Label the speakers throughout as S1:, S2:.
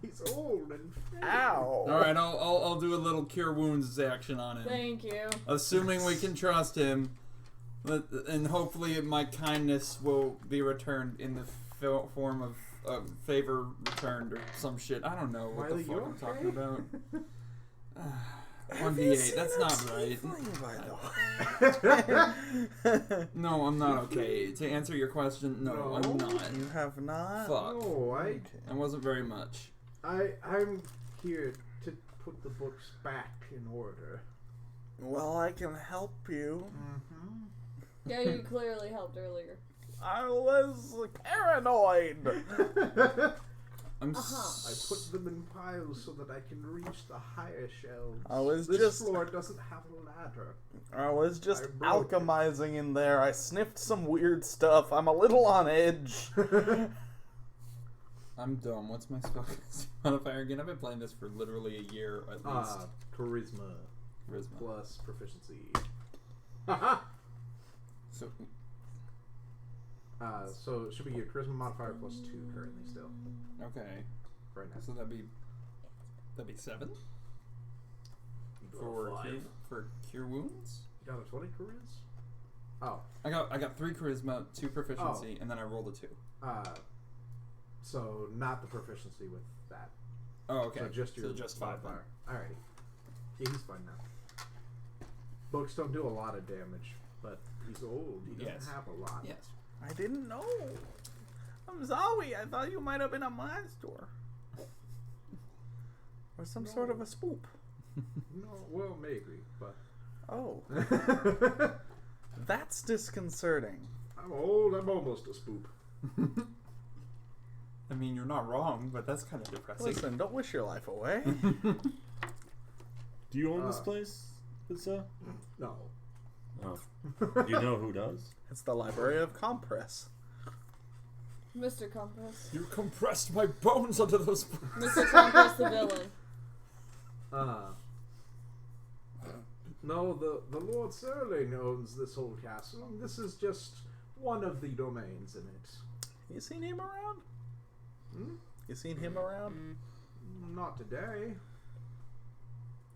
S1: He's old and
S2: ow.
S3: All right, I'll do a little cure wounds action on him.
S4: Thank you.
S3: Assuming we can trust him, and hopefully my kindness will be returned in the form of favor returned or some shit. I don't know what the fuck I'm talking about. 1d8, that's not right. No, I'm not okay. To answer your question, no, I'm not.
S2: You have not?
S3: Fuck.
S1: No,
S3: It wasn't very much.
S1: I'm here to put the books back in order.
S2: Well, I can help you.
S1: Mm-hmm.
S4: Yeah, you clearly helped earlier.
S2: I was paranoid.
S1: I put them in piles so that I can reach the higher shelves. This floor doesn't have a ladder.
S2: I was just alchemizing in there. I sniffed some weird stuff. I'm a little on edge.
S3: I'm dumb. What's my spell modifier again? I've been playing this for literally a year at least.
S1: Charisma. Plus proficiency. So it should be your charisma modifier plus 2 currently still.
S3: Okay.
S1: Right now.
S3: So that'd be 7 for cure wounds.
S1: You got a 20 charisma? Oh.
S3: I got 3 charisma, 2 proficiency, and then I rolled a 2.
S1: So not the proficiency with that.
S3: Oh, okay.
S1: So just your
S3: modifier.
S1: Alrighty. Yeah, he's fine now. Books don't do a lot of damage, but he's old. He doesn't have a lot.
S3: Yes.
S2: I didn't know. I'm sorry. I thought you might have been a monster. Or some sort of a spook.
S1: No, well, maybe, but...
S2: Oh. That's disconcerting.
S1: I'm old. I'm almost a spook.
S3: I mean, you're not wrong, but that's kind of depressing.
S2: Listen, don't wish your life away.
S5: Do you own this place, Pizza?
S1: No.
S5: Oh. Do you know who does?
S2: It's the Library of Compress.
S4: Mr. Compress.
S3: You compressed my bones under those...
S4: Mr. Compress the villain.
S1: No, the Lord Serling owns this whole castle. This is just one of the domains in it.
S2: You seen him around?
S1: Hmm?
S2: You seen him around?
S1: Not today.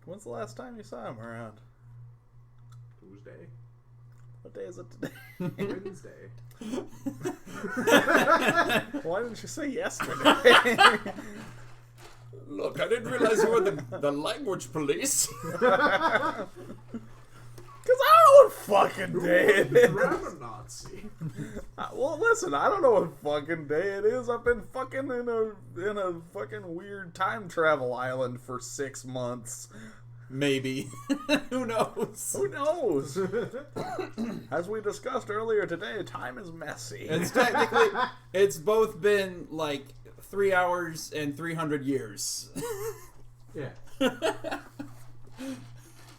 S2: When's the last time you saw him around?
S1: Tuesday.
S2: What day is it today?
S1: Wednesday.
S2: Why didn't you say yesterday?
S3: Look, I didn't realize you were the language police.
S2: Because I don't know what fucking day it is.
S1: Grammar Nazi.
S2: Well, listen, I don't know what fucking day it is. I've been fucking in a fucking weird time travel island for 6 months.
S3: Maybe. Who knows?
S2: Who knows? As we discussed earlier today, time is messy.
S3: It's technically, it's both been like 3 hours and 300 years.
S1: Yeah.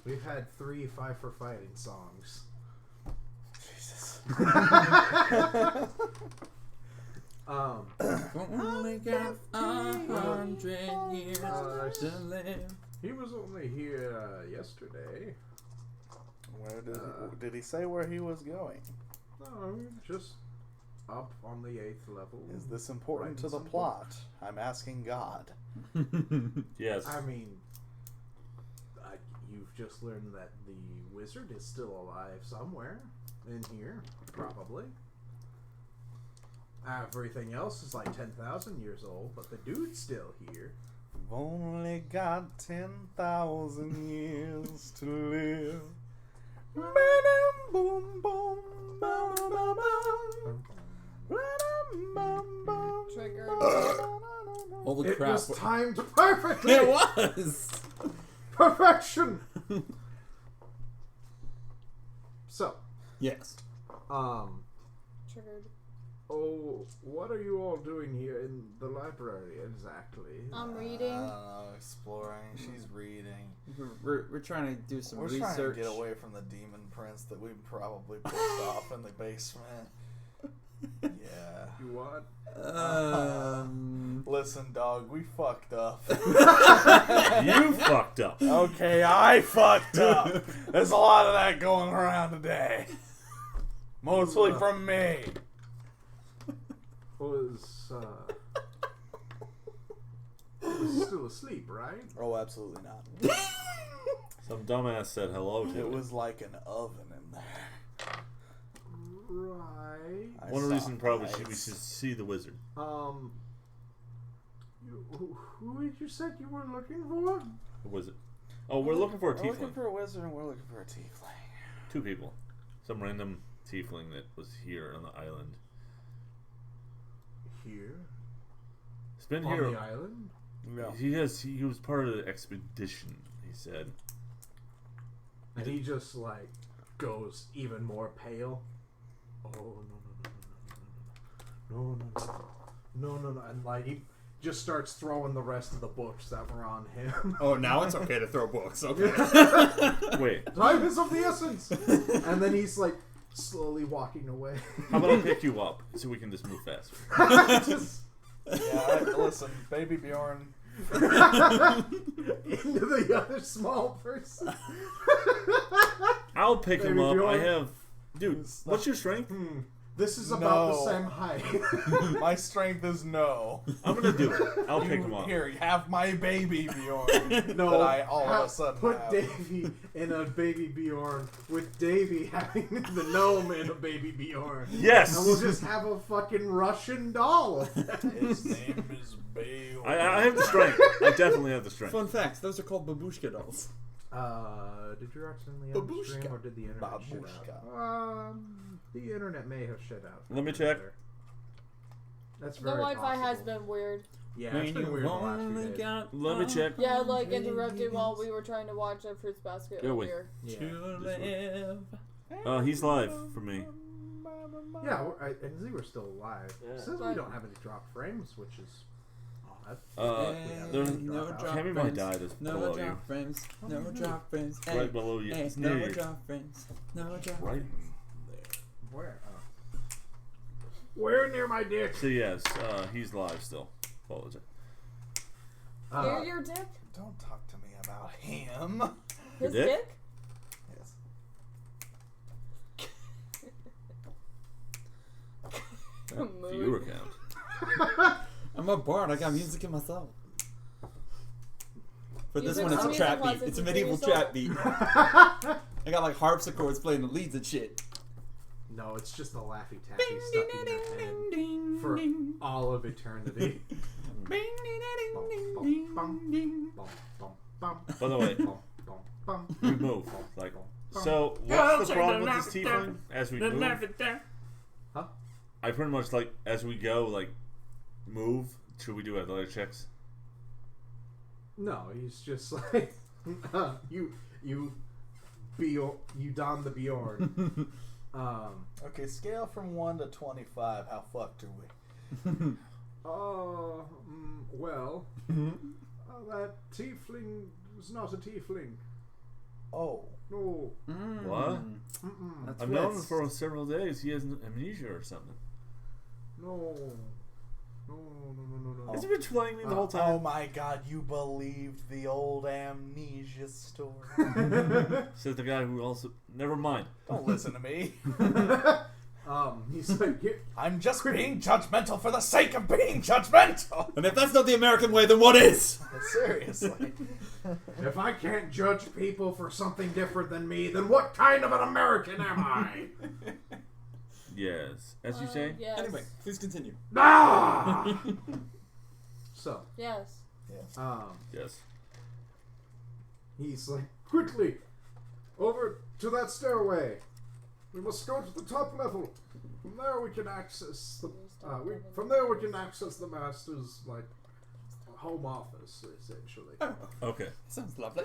S1: We've had 3 Five for Fighting songs.
S2: Jesus.
S3: Only got 100 years to live.
S1: He was only here yesterday.
S2: Where did he say where he was going?
S1: No, just up on the 8th level.
S2: Is this important to the plot? I'm asking God.
S5: Yes.
S1: I mean, you've just learned that the wizard is still alive somewhere in here, probably. Everything else is like 10,000 years old, but the dude's still here.
S2: I've only got 10,000 years to live. Ba-dum, boom, boom, ba-ba-ba-bum. Ba-dum-bum-bum.
S4: Trigger.
S3: Holy
S1: It
S3: crap.
S1: was timed perfectly!
S3: It was!
S1: Perfection! So,
S3: Yes.
S4: Triggered.
S1: oh, what are you all doing here in the library exactly?
S4: I'm reading.
S2: Exploring. She's reading.
S3: We're trying to do some
S2: We're
S3: research.
S2: trying to get away from the demon prince that we probably pushed off in the basement. Yeah.
S1: You what?
S2: Listen, dog, we fucked up.
S5: You fucked up.
S2: Okay, I fucked up. There's a lot of that going around today. Mostly from me.
S1: Was, was still asleep, right?
S2: Oh, absolutely not.
S5: Some dumbass said hello to
S2: It was like an oven in there.
S1: Right.
S5: One reason probably we should see the wizard.
S1: Who did you said you were looking for?
S5: A wizard. Oh, we're looking for a
S2: We're
S5: tiefling.
S2: looking for a wizard and we're looking for a tiefling.
S5: 2 people. Some random tiefling that was here on the island.
S1: Here?
S5: He's been
S1: On
S5: here.
S1: the island?
S2: Yeah.
S5: He was part of the expedition, he said.
S1: And he just, like, goes even more pale. Oh, no. No. And, like, he just starts throwing the rest of the books that were on him.
S3: Oh, now it's okay to throw books. Okay.
S5: Wait.
S1: Time is of the essence! And then he's, like, slowly walking away.
S5: How about I pick you up so we can just move faster?
S2: Yeah, listen, baby Bjorn.
S1: Into the other small person.
S5: I'll pick him
S1: Baby
S5: up.
S1: Bjorn.
S5: I have... Dude, what's your strength?
S1: This is about the
S2: No.
S1: same height.
S2: My strength is no.
S5: I'm gonna do it. I'll pick him up.
S2: Here, have my baby Bjorn.
S1: No,
S2: that I all of a sudden
S1: put
S2: have.
S1: Davy in a baby Bjorn with Davy having the gnome in a baby Bjorn.
S5: Yes!
S1: And we'll just have a fucking Russian doll.
S2: His name is Bjorn.
S5: I have the strength. I definitely have the strength.
S3: Fun fact: those are called babushka dolls.
S1: Did you accidentally
S3: Babushka.
S1: stream or did the internet shit out? The internet may have shit out.
S5: Let me check.
S1: That's
S4: The
S1: very
S4: Wi-Fi has
S1: possible.
S4: been weird.
S1: Yeah, it's been weird the last few days.
S5: Let me check.
S4: Yeah, like interrupted while we were trying to watch a Fruits Basket
S5: Go away.
S4: earlier.
S1: Yeah.
S3: To live.
S5: He's live for me.
S1: Yeah, and Z, we're still alive.
S5: Yeah.
S1: It says we don't have any drop frames, which is odd.
S5: There's
S3: no drop
S5: Cammy might
S3: frames.
S5: die just
S3: No
S5: below you.
S3: drop frames. No drop frames.
S5: Right
S3: Hey,
S5: below you.
S3: hey,
S5: It's near
S3: no
S5: you.
S3: drop frames. No drop
S5: Right.
S3: frames.
S1: Where? Where near my dick?
S5: So yes, he's live still. Apologize.
S4: Hear your dick?
S2: Don't talk to me about him.
S4: His
S5: dick?
S4: dick?
S2: Yes.
S5: Viewer count.
S3: I'm a bard. I got music in my soul. For this
S4: Music
S3: one, it's a
S4: on
S3: trap
S4: music
S3: beat. It's a
S4: lessons
S3: medieval
S4: for your
S3: trap beat. I got like harpsichords playing the leads and shit.
S1: No, it's just the Laffy Taffy stuck in your head for all of eternity.
S5: By the way, we move. Like, so what's the problem with this tiefling as we move?
S1: Huh?
S5: I pretty much like as we go, like move. Should we do athletic checks?
S1: No, he's just like you don the Bjorn.
S2: Okay, scale from 1 to 25. How fucked are we?
S1: Well, that tiefling is not a tiefling.
S2: Oh.
S1: No.
S5: What?
S3: That's
S5: I've known him
S3: Wits.
S5: for several days. He has amnesia or something.
S1: No.
S5: Has he been trolling me the whole
S2: Oh
S5: time?
S2: my god, you believed the old amnesia story.
S5: Says the guy who also. Never mind.
S2: Don't listen to me.
S1: He's like,
S2: I'm just being judgmental for the sake of being judgmental.
S3: And if that's not the American way, then what is?
S2: Seriously.
S1: if I can't judge people for something different than me, then what kind of an American am I?
S5: Yes. As you say?
S4: Yes.
S3: Anyway, please continue.
S1: Ah! So,
S4: Yes.
S2: Yes.
S5: Yes.
S1: he's like, quickly, over to that stairway. We must go to the top level. From there we can access the. From there we can access the master's home office, essentially.
S3: Oh,
S5: Okay.
S3: sounds lovely.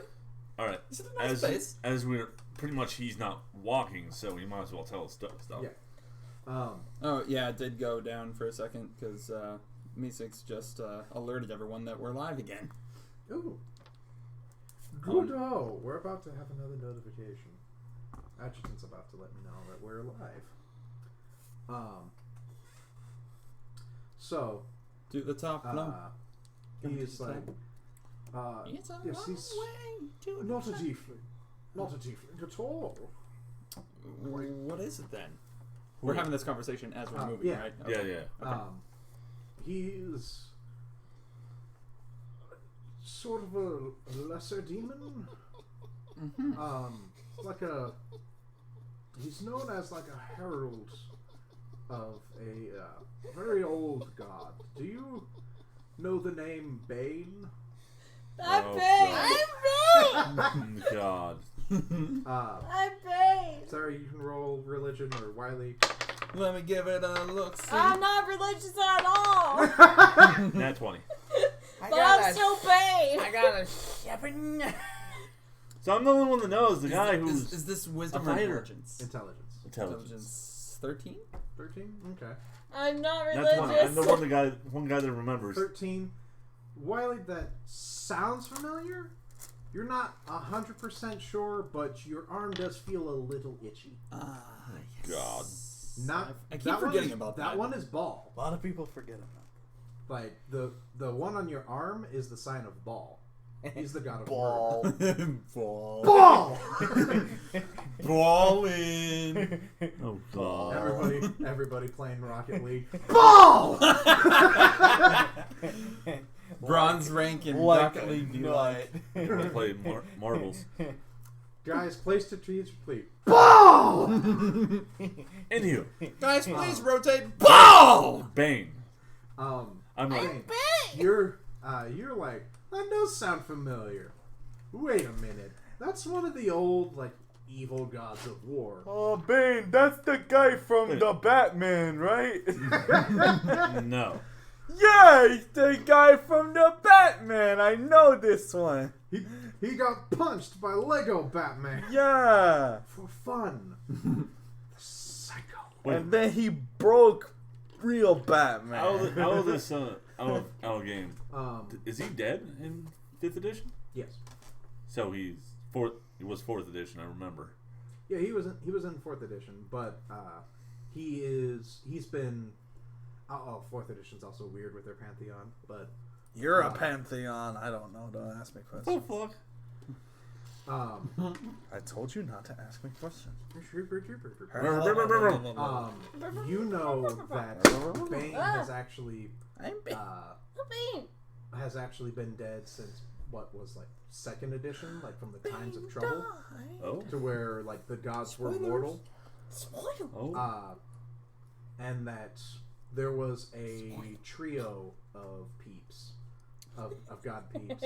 S5: All right.
S3: Is it a nice place?
S5: As we're pretty much, he's not walking, so we might as well tell us stuff.
S1: Yeah.
S3: Oh, yeah, it did go down for a second because Meeseeks just alerted everyone that we're live again.
S1: Ooh. Good. We're about to have another notification. Adjutant's about to let me know that we're live. So,
S3: To the top floor.
S1: he's like,
S3: It's a
S1: yes,
S3: long
S1: he's
S3: way to
S1: not a
S3: the top.
S1: tiefling. Not a tiefling at all.
S3: What is it then? We're having this conversation as we're moving,
S1: yeah.
S3: right?
S5: Yeah,
S3: Okay.
S5: yeah.
S3: Okay.
S1: He's sort of a lesser demon. Like a. He's known as like a herald of a very old god. Do you know the name Bane?
S4: I'm
S5: Oh,
S4: Bane!
S5: God.
S4: I'm Bane!
S1: Sorry, you can roll religion or Wiley.
S3: Let me give it a look. See.
S4: I'm not religious at all!
S5: Nat 20.
S4: But I'm still Bane!
S6: I got a 7.
S5: So I'm the only one that knows the guy who's
S3: Is this wisdom
S5: a
S3: or
S5: fighter.
S3: intelligence?
S1: Intelligence.
S3: Intelligence 13?
S1: 13? Okay.
S4: I'm not
S5: Nat 20.
S4: religious.
S5: I'm the one guy that remembers.
S1: 13. Wiley, that sounds familiar. You're not 100% sure, but your arm does feel a little itchy.
S3: Yes.
S5: God.
S1: Not.
S3: I keep
S1: that one
S3: forgetting
S1: is-
S3: about
S1: that.
S3: that.
S1: One is ball.
S2: A lot of people forget about
S1: Like the one on your arm is the sign of ball. He's the god of
S2: ball.
S3: Ball.
S1: Ball.
S3: Ball in.
S5: Oh, God.
S1: Everybody playing Rocket League. Ball.
S3: Bronze rank in
S2: Like
S3: Rocket League. Do you like?
S5: I want to play marbles.
S1: Guys, place to trees, please. Ball.
S5: Anywho,
S3: Guys, please rotate. Ball!
S5: Bane.
S1: I'm
S5: like,
S1: Bane. You're like, that does sound familiar. Wait a minute. That's one of the old, like, evil gods of war.
S2: Oh, Bane, that's the guy from the Batman, right?
S5: no.
S2: Yeah, he's the guy from the Batman. I know this one.
S1: He got punched by Lego Batman
S2: Yeah.
S1: for fun. Psycho.
S5: Wait,
S2: And then he broke real Batman.
S5: out of this out of game, is he dead in 5th edition?
S1: Yes.
S5: So he's fourth. He was 4th edition. I remember.
S1: Yeah, he was in 4th edition, but he's been. Oh, 4th edition's also weird with their pantheon, but
S2: You're a pantheon. I don't know. Don't ask me questions.
S5: fuck?
S2: I told you not to ask me questions.
S1: You know that Bane has actually
S2: I'm Bane.
S4: Bane!
S1: has actually been dead since what was like 2nd edition, like from the Times of Trouble,
S5: Oh.
S1: to where like the gods were mortal.
S4: Spoiled!
S5: Oh.
S1: And that there was a trio of peeps, of god peeps.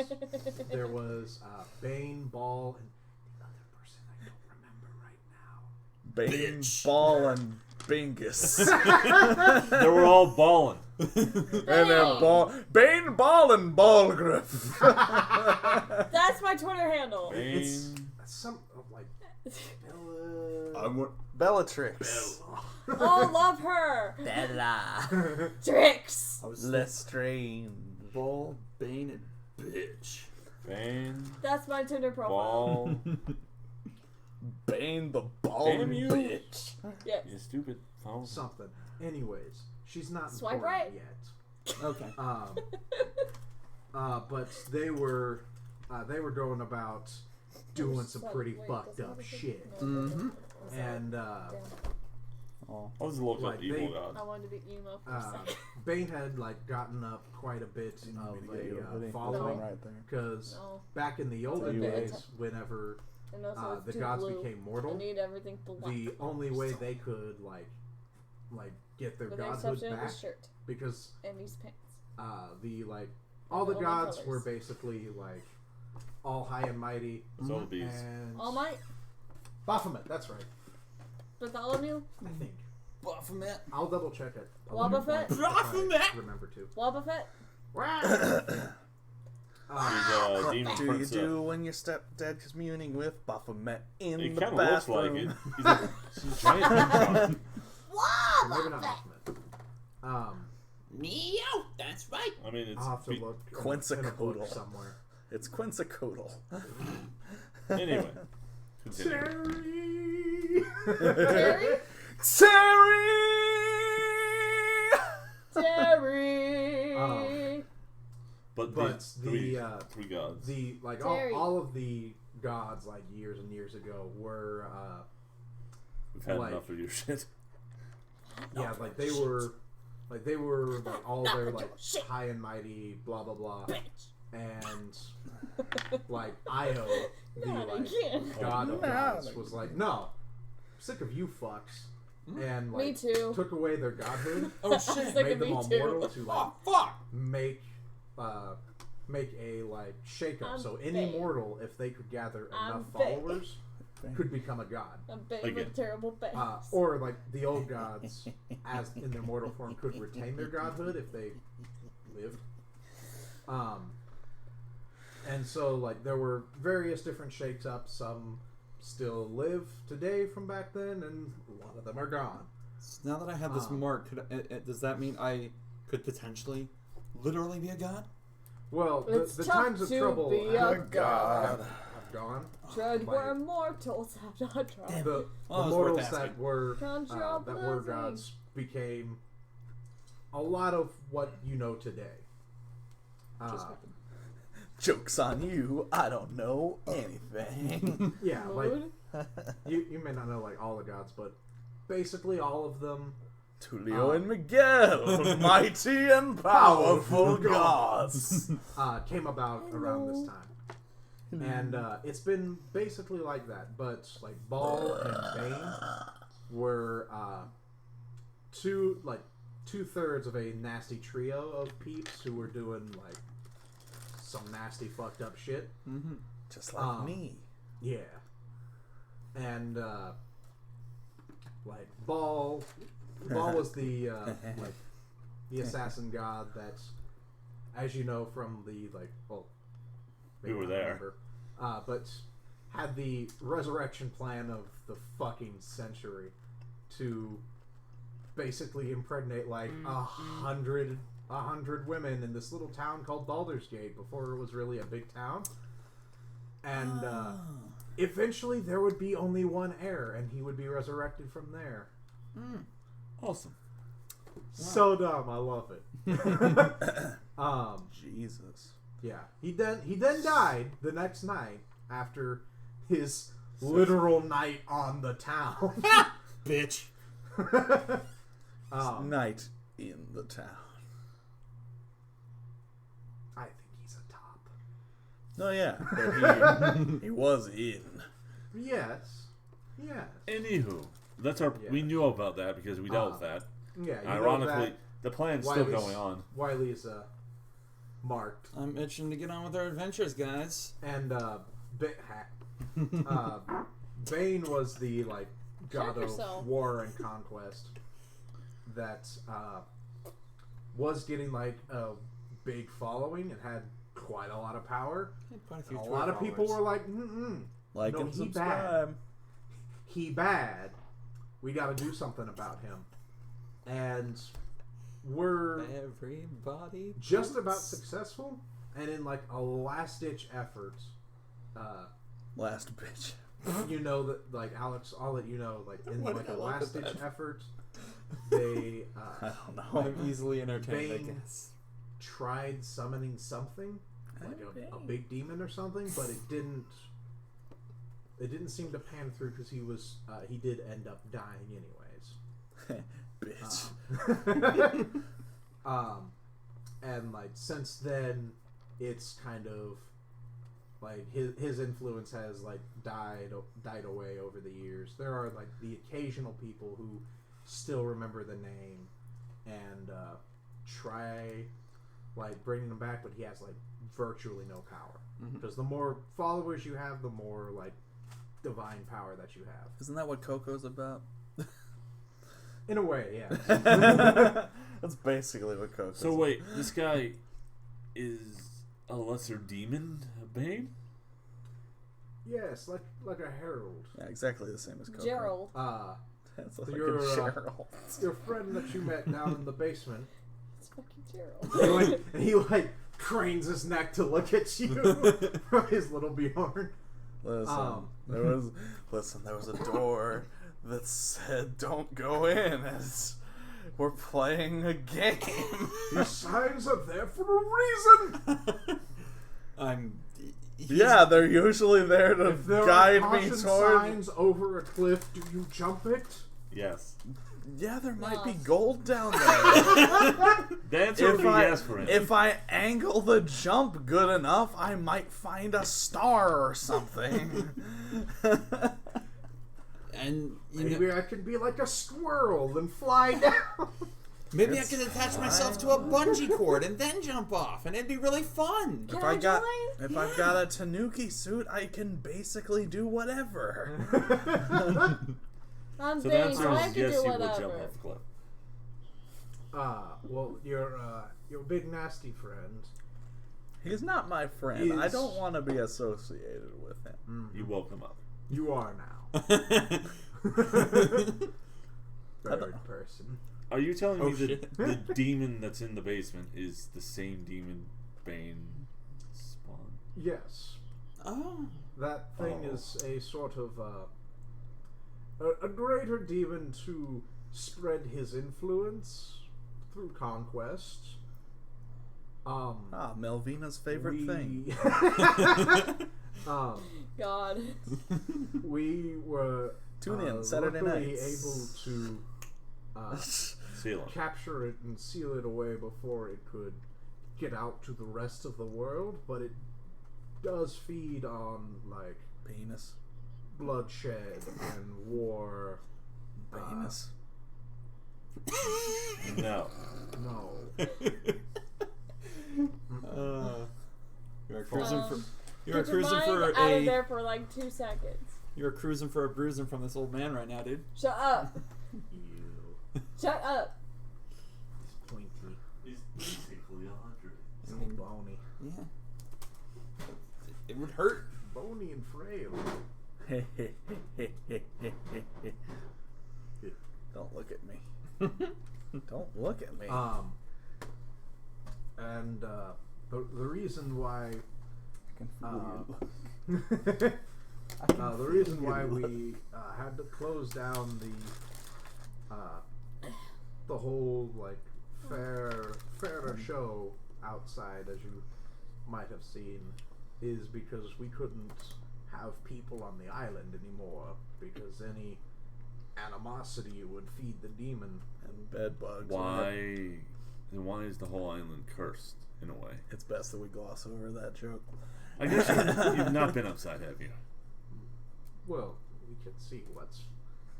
S1: There was Bane, Ball, and the other person I don't remember right now.
S2: Bane, Ball, and Bingus.
S5: They were all balling.
S2: And then Bane, Ball, and Ballgriff.
S4: That's my Twitter handle.
S1: It's
S5: Bane.
S1: some like
S2: Bellatrix.
S4: Oh, love her!
S2: Bella.
S4: Tricks!
S2: Lestrange.
S3: Ball, Bane, and bitch.
S5: Bane.
S4: That's my Tinder profile.
S5: Ball.
S2: Bane the ball
S5: Damn you.
S2: bitch.
S4: Yes.
S5: You stupid. Oh.
S1: something. Anyways, she's not
S4: Swipe
S1: important
S4: right.
S1: yet.
S3: Okay.
S1: But they were going about doing some pretty
S4: Wait,
S1: fucked
S4: does
S1: up
S4: it-
S1: shit,
S3: Mm-hmm.
S1: and
S3: Oh.
S5: What was the local
S1: Like,
S5: evil
S1: they-
S5: god?
S4: I wanted to be emo for a second.
S1: Bane had like gotten up quite a bit of a following,
S2: right there.
S1: because
S4: No.
S1: back in the olden
S4: okay.
S1: days, whenever
S4: And also it's
S1: the
S4: too
S1: gods
S4: blue.
S1: became
S4: I
S1: mortal,
S4: need everything black.
S1: the only way they could like get their
S4: With the
S1: godhood
S4: exception of
S1: back,
S4: his shirt
S1: because
S4: and these pants.
S1: all the
S4: Only
S1: gods
S4: colors.
S1: were basically like all high and mighty,
S5: So the bees.
S1: and
S4: All Might,
S1: Baphomet. That's right.
S4: Bartholomew,
S1: I think
S3: Baphomet.
S1: I'll double check it.
S4: Wobbuffet?
S1: Remember to.
S4: Wobbuffet.
S5: Demon
S2: Do you
S5: Prince.
S2: do when your stepdad is communing with Baphomet in
S5: It
S2: the
S5: kind of looks like
S2: bathroom?
S5: it. He's like some giant.
S1: Maybe not Baphomet.
S6: Neo, that's right.
S5: I mean, it's
S1: I'll have to look in a
S2: Quetzalcoatl.
S1: book somewhere.
S2: It's Quetzalcoatl.
S5: anyway. Continue.
S4: Terry. Terry.
S5: But
S1: But
S5: three gods.
S1: the like
S4: Terry.
S1: all of the gods like years and years ago were
S5: We've had
S1: like-
S5: enough of your shit.
S1: yeah like they were like all their like
S4: Shit.
S1: high and mighty blah blah blah,
S4: Bitch.
S1: and like Io, the
S4: Not
S1: like
S4: again.
S1: god of gods, was like, no, I'm sick of you fucks, and like
S4: Me too.
S1: took away their godhood,
S3: Oh shit!
S4: Sick
S1: made
S4: of
S1: them
S4: me
S1: all
S4: too.
S1: mortal to like
S3: Oh fuck!
S1: make a like shake up.
S4: I'm
S1: So any
S4: big.
S1: mortal, if they could gather
S4: I'm
S1: enough
S4: big.
S1: followers, could become a god.
S4: I'm big
S5: Again.
S4: with terrible bangs.
S1: Or like the old gods, as in their mortal form, could retain their godhood if they lived. And so like there were various different shakes up. Some still live today from back then, and a lot of them are gone.
S3: So now that I have this mark, does that mean I could potentially, literally be a god?
S1: Well,
S4: It's
S1: the
S4: tough
S1: times of
S4: to
S1: trouble
S4: be
S1: have,
S4: a god.
S1: have gone.
S4: Tried
S1: like-
S4: where mortals have not tried.
S1: The
S3: Well, it was worth
S1: mortals
S3: asking.
S1: that were
S4: Conjure up blessings.
S1: gods became a lot of what you know today.
S3: Just happened.
S2: Joke's on you. I don't know anything.
S1: Yeah, like
S4: Mood?
S1: you may not know like all the gods, but basically all of them.
S2: Tulio and Miguel, mighty and powerful gods.
S1: Came about around this time, and it's been basically like that. But like Baal and Bane were two-thirds of a nasty trio of peeps who were doing like some nasty fucked up shit.
S3: Mm-hmm.
S2: Just like me.
S1: Yeah, and like Baal was the like the assassin god that, as you know from the like, well,
S5: We were
S1: not
S5: there.
S1: remember, but had the resurrection plan of the fucking century to basically impregnate like 100 women in this little town called Baldur's Gate before it was really a big town, and eventually there would be only one heir, and he would be resurrected from there.
S5: Awesome.
S1: So dumb, I love it.
S2: Jesus.
S1: Yeah, he then died the next night after his literal night on the town.
S3: Bitch.
S2: Night in the town.
S1: I think he's a top.
S2: No, yeah, but he was in.
S1: Yes.
S5: Anywho, that's our.
S1: Yeah.
S5: We knew about that because we dealt with that.
S1: Yeah. You
S5: Ironically,
S1: know that
S5: the plan's still
S1: Wiley's-
S5: going on.
S1: Wiley's marked,
S3: I'm itching to get on with our adventures, guys.
S1: and Bane was the like god
S4: Check
S1: of
S4: yourself.
S1: war and conquest that was getting like a big following and had quite a lot of power.
S3: Quite a
S1: And
S3: few
S1: a
S3: Twitter
S1: lot of people
S3: followers.
S1: were like,
S2: Like
S1: No,
S2: and
S1: he
S2: subscribe.
S1: he bad. We got to do something about him. And we're
S3: Everybody.
S1: just about successful, and in like a last-ditch effort,
S2: Last bitch.
S1: you know that like Alex, I'll let you know, like in
S3: What
S1: like a
S3: did I look at
S1: last-ditch
S3: that?
S1: effort, they
S2: I don't know.
S3: I'm easily entertained, I
S1: Bane
S3: guess.
S1: tried summoning something like a big demon or something, but it didn't. It didn't seem to pan through because he did end up dying anyways.
S2: Bitch.
S1: And like since then, it's kind of like his influence has like died away over the years. There are like the occasional people who still remember the name and try like bringing him back, but he has like virtually no power because the more followers you have, the more like divine power that you have.
S2: Isn't that what Coco's about?
S1: In a way, yeah.
S2: That's basically what Coco's
S5: So wait, this guy is a lesser demon, Bane?
S1: Yes, like a herald.
S2: Yeah, exactly the same as Coco.
S4: Gerald.
S2: That's like
S1: Your,
S2: a Gerald.
S1: Your friend that you met down in the basement.
S4: It's fucking Gerald.
S1: He like cranes his neck to look at you from his little Bjorn.
S2: Listen, there was a door that said "Don't go in." As we're playing a game.
S1: These signs are there for a reason.
S2: Yeah, they're usually there to
S1: If there
S2: guide
S1: are
S2: me
S1: caution
S2: toward.
S1: signs over a cliff, do you jump it?
S5: Yes.
S2: Yeah, there might be
S4: No.
S2: gold down there.
S5: The answer would be yes for him.
S2: If I angle the jump good enough, I might find a star or something.
S3: And you
S1: Maybe
S3: know,
S1: I can be like a squirrel and fly down.
S3: maybe I can attach myself to a bungee cord and then jump off, and it'd be really fun.
S4: Can
S2: If
S4: I
S2: I got
S4: join?
S2: if I've got a tanuki suit, I can basically do whatever.
S4: I'm
S5: So the
S4: big,
S5: answer
S4: so I
S5: is
S4: can
S5: yes,
S4: do
S5: you would jump
S4: whatever.
S5: off the cliff.
S1: Well, your big nasty friend.
S2: He's not my friend. I
S1: Is-
S2: don't want to be associated with him.
S5: You woke him up.
S1: You are now. Third person.
S5: Are you telling
S3: Oh,
S5: me that
S3: shit.
S5: the demon that's in the basement is the same demon Bane spawned?
S1: Yes.
S3: Oh.
S1: That thing
S5: Oh.
S1: is a sort of a greater demon to spread his influence through conquest.
S2: Melvina's favorite thing.
S4: God.
S1: We were
S2: Tune in Saturday
S1: luckily
S2: nights.
S1: able to
S5: Seal it.
S1: capture it and seal it away before it could get out to the rest of the world, but it does feed on like
S2: Penis.
S1: bloodshed and war.
S2: Penis.
S5: No.
S1: No.
S3: You're cruising for. You're
S4: Get your
S3: cruising
S4: mind
S3: for
S4: out of
S3: a.
S4: there for like 2 seconds.
S3: You're cruising for a bruising from this old man right now, dude.
S4: Shut up.
S1: You.
S4: Shut up.
S1: It's pointy.
S5: He's basically 100.
S1: So bony.
S3: Yeah. It would hurt.
S1: Bony and frail.
S2: Don't look at me. Don't look at me.
S1: And the reason why the reason why we had to close down the whole like fairer show outside, as you might have seen, is because we couldn't have people on the island anymore, because any animosity would feed the demon.
S2: And bed bugs.
S5: Why? Then why is the whole island cursed in a way?
S2: It's best that we gloss over that joke.
S5: I guess you've not been upside, have you?
S1: Well, we can see what's.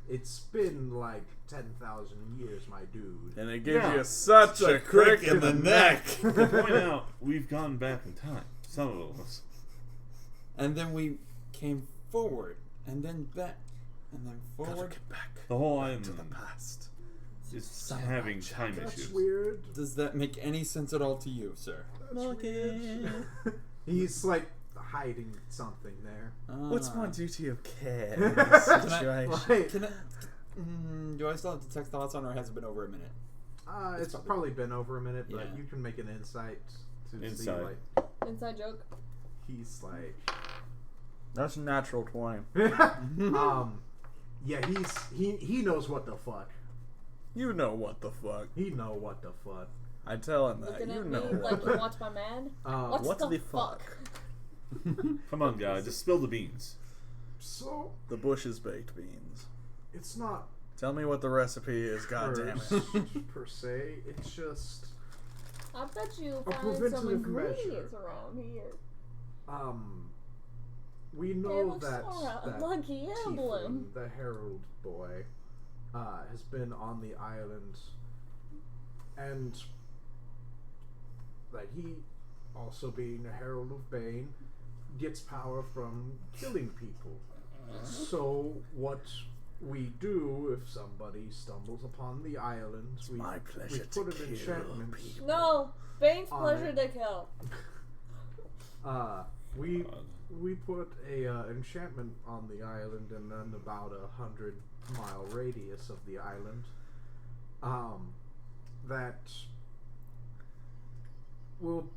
S1: It's been like 10,000 years, my dude.
S2: And it gives
S5: Yeah.
S2: you such a crick in the neck.
S5: To point out, we've gone back in time. Some of us.
S3: And then we came forward, and then back, and then
S2: Gotta
S3: forward.
S2: get back
S5: The whole
S2: to
S5: island
S2: the past.
S5: is having time
S1: That's
S5: issues.
S1: weird.
S3: Does that make any sense at all to you, sir?
S1: That's weird. He's like hiding something there.
S2: What's
S3: Ah.
S2: my duty of care in
S1: Can
S2: this
S3: I-
S2: situation?
S1: Like,
S3: Can I, do I still have detect thoughts on, or has it been over a minute?
S1: it's probably been over a minute, but
S3: Yeah.
S1: you can make an insight to see
S5: Insight.
S1: like
S4: Inside joke.
S1: he's like
S2: That's a natural 20.
S1: yeah, he knows what the fuck.
S2: You know what the fuck.
S1: He know what the fuck.
S2: I tell him that.
S4: Looking
S2: You
S4: at
S2: know
S4: me
S2: what.
S4: like you watch my man. What's
S2: What
S4: the
S2: the fuck?
S5: Come on, guys, just spill the beans.
S1: So
S2: The Bush's baked beans.
S1: it's not
S2: Tell me what the recipe is, goddammit.
S1: cursed per se. It's just
S4: I bet you
S1: A
S4: find some
S1: preventative
S4: ingredients
S1: measure.
S4: around here.
S1: we
S4: Hey,
S1: know
S4: look,
S1: that
S4: Sora, a
S1: that
S4: lucky emblem.
S1: Tiefling, the Herald boy, has been on the island, and that he, also being a Herald of Bane, gets power from killing people. So what we do if somebody stumbles upon the island, we
S2: my pleasure
S1: we put
S2: to
S1: an
S2: kill
S1: enchantment.
S2: people.
S4: No, Bane's
S1: On
S4: pleasure
S1: it.
S4: to kill.
S1: We put a enchantment on the island and then about 100-mile radius of the island. That will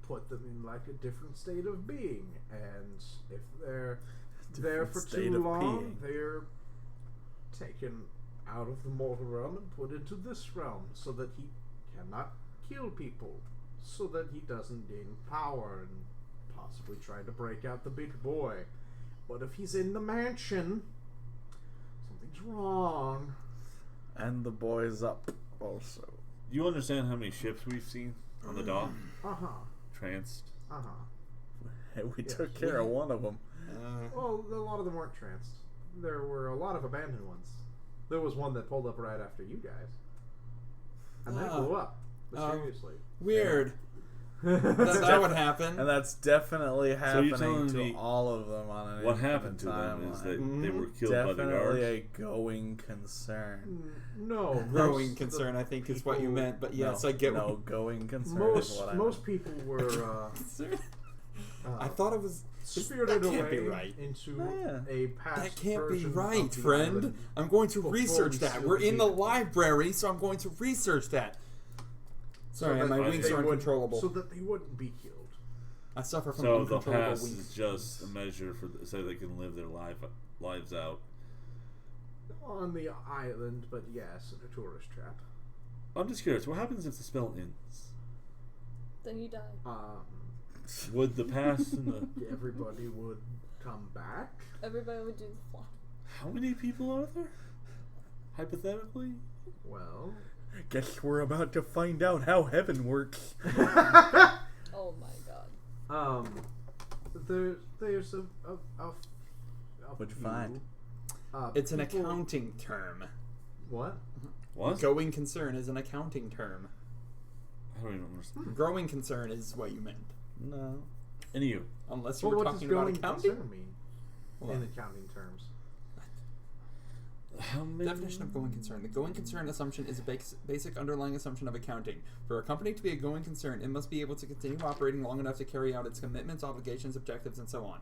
S1: put them in like a different state of being, and if they're there
S2: Different
S1: for
S2: state
S1: too
S2: of
S1: long,
S2: being.
S1: they're taken out of the mortal realm and put into this realm, so that he cannot kill people, so that he doesn't gain power and possibly try to break out the big boy. But if he's in the mansion, something's wrong.
S2: And the boys up also.
S5: You understand how many ships we've seen on the dock? Tranced.
S2: Hey, we took care of one of them.
S1: Well, a lot of them weren't tranced. There were a lot of abandoned ones. There was one that pulled up right after you guys. And then blew up. Mysteriously.
S3: Weird. That would happen.
S2: And that's definitely happening
S5: telling
S2: to
S5: me
S2: all of them on an
S5: what happened to them
S2: timeline.
S5: is that they were killed
S2: Definitely
S5: by the guards.
S2: a going concern.
S1: No.
S3: Growing
S1: most
S3: concern,
S1: of
S3: I think,
S1: the
S3: is what you
S1: people-
S3: meant. But yes,
S2: No,
S3: I get
S2: no
S3: what
S2: going concern is what I
S1: Most people were
S3: I thought it was
S1: spirited
S3: that can't
S1: away
S3: be right.
S1: into
S2: Yeah.
S1: a past
S3: That can't be
S1: version
S3: right,
S1: of the
S3: friend.
S1: island.
S3: I'm going to
S1: before
S3: research
S1: we
S3: that.
S1: still
S3: We're in the
S1: needed it.
S3: library, so I'm going to research that. Sorry,
S1: that
S3: my wings
S1: they
S3: are
S1: would-
S3: uncontrollable.
S1: So that they wouldn't be killed.
S3: I suffer from
S5: So the
S3: uncontrollable
S5: pass
S3: wings.
S5: is just a measure so they can live their lives out.
S1: On the island, but yes, in a tourist trap.
S5: I'm just curious, what happens if the spell ends?
S4: Then you die.
S5: Would the pass and the...
S1: Everybody would come back.
S4: Everybody would do the fly.
S5: How many people are there? Hypothetically?
S1: Well,
S2: Guess we're about to find out how heaven works.
S4: Oh my god.
S1: there's a
S2: What'd you
S1: few,
S2: find?
S3: It's an
S1: people-
S3: accounting term.
S1: What?
S5: What?
S3: Going concern is an accounting term.
S5: I don't even understand.
S3: Growing concern is what you meant.
S2: No.
S5: And you?
S3: Unless you
S1: Well,
S3: were
S1: what does
S3: talking about
S1: going
S3: accounting.
S1: concern mean
S3: Hold
S1: in
S3: on.
S1: accounting terms?
S5: How many?
S3: Definition of going concern. The going concern assumption is a basic underlying assumption of accounting. For a company to be a going concern, it must be able to continue operating long enough to carry out its commitments, obligations, objectives, and so on.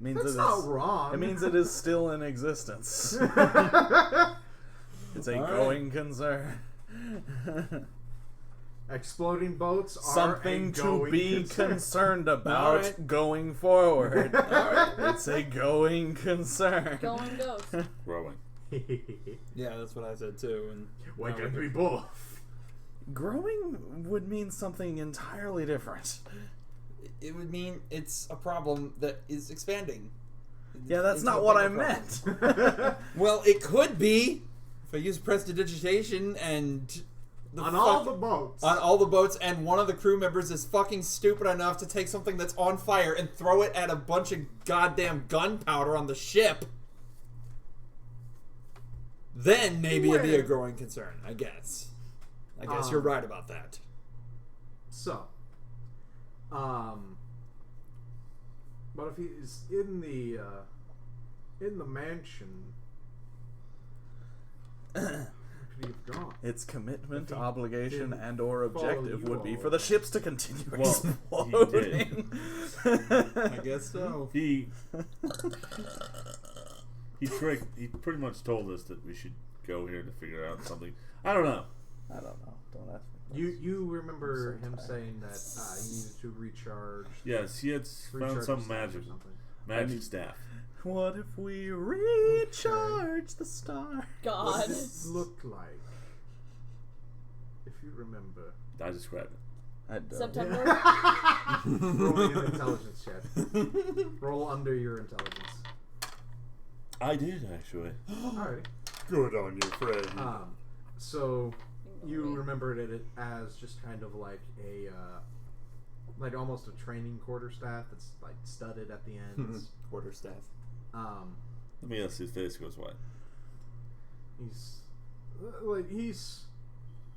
S2: Means
S1: That's
S2: it
S1: not
S2: is,
S1: wrong.
S2: It means it is still in existence. It's a
S3: All right.
S2: going concern.
S1: Exploding boats are
S2: Something
S1: a
S2: to
S1: going
S2: be
S1: concern.
S2: concerned about
S3: Alright.
S2: going forward.
S3: Alright.
S2: It's a going concern.
S4: Going ghost.
S5: Growing.
S3: Yeah, that's what I said too. And
S1: Why
S3: now
S1: can't
S3: we're-
S1: we both?
S2: Growing would mean something entirely different.
S3: It would mean it's a problem that is expanding.
S2: Yeah, that's
S3: It's
S2: not
S3: a
S2: what I
S3: bigger problem.
S2: meant.
S3: Well, it could be if I use prestidigitation and
S1: On all the boats.
S3: on all the boats, and one of the crew members is fucking stupid enough to take something that's on fire and throw it at a bunch of goddamn gunpowder on the ship. Then maybe it'd be a
S1: Where?
S3: growing concern. I guess you're right about that.
S1: So, but if he's in the mansion, where could he have gone?
S2: Its commitment,
S1: If he
S2: obligation,
S1: didn't
S2: and or
S1: follow
S2: objective
S1: you
S2: would be
S1: all
S2: for the ships to continue
S5: Well, he
S2: exploding.
S3: I guess so.
S5: He pretty much told us that we should go here to figure out something. I don't know.
S2: I don't know. Don't ask me.
S1: You remember
S2: I'm so
S1: him
S2: tired.
S1: saying that he needed to recharge
S5: Yes, he had found
S1: recharge
S5: some
S1: the staff or
S5: magic
S1: something.
S5: staff.
S2: What if we recharge the star?
S1: What
S4: God.
S1: does it look like? If you remember.
S5: I described it.
S2: I don't.
S4: September.
S1: Roll me an intelligence check. Roll under your intelligence.
S5: I did actually.
S1: Alright.
S5: Good on you, friend.
S1: So you remembered it as just kind of like a like almost a training quarterstaff that's like studded at the ends.
S3: Quarterstaff.
S5: Let me guess, his face goes white.
S1: He's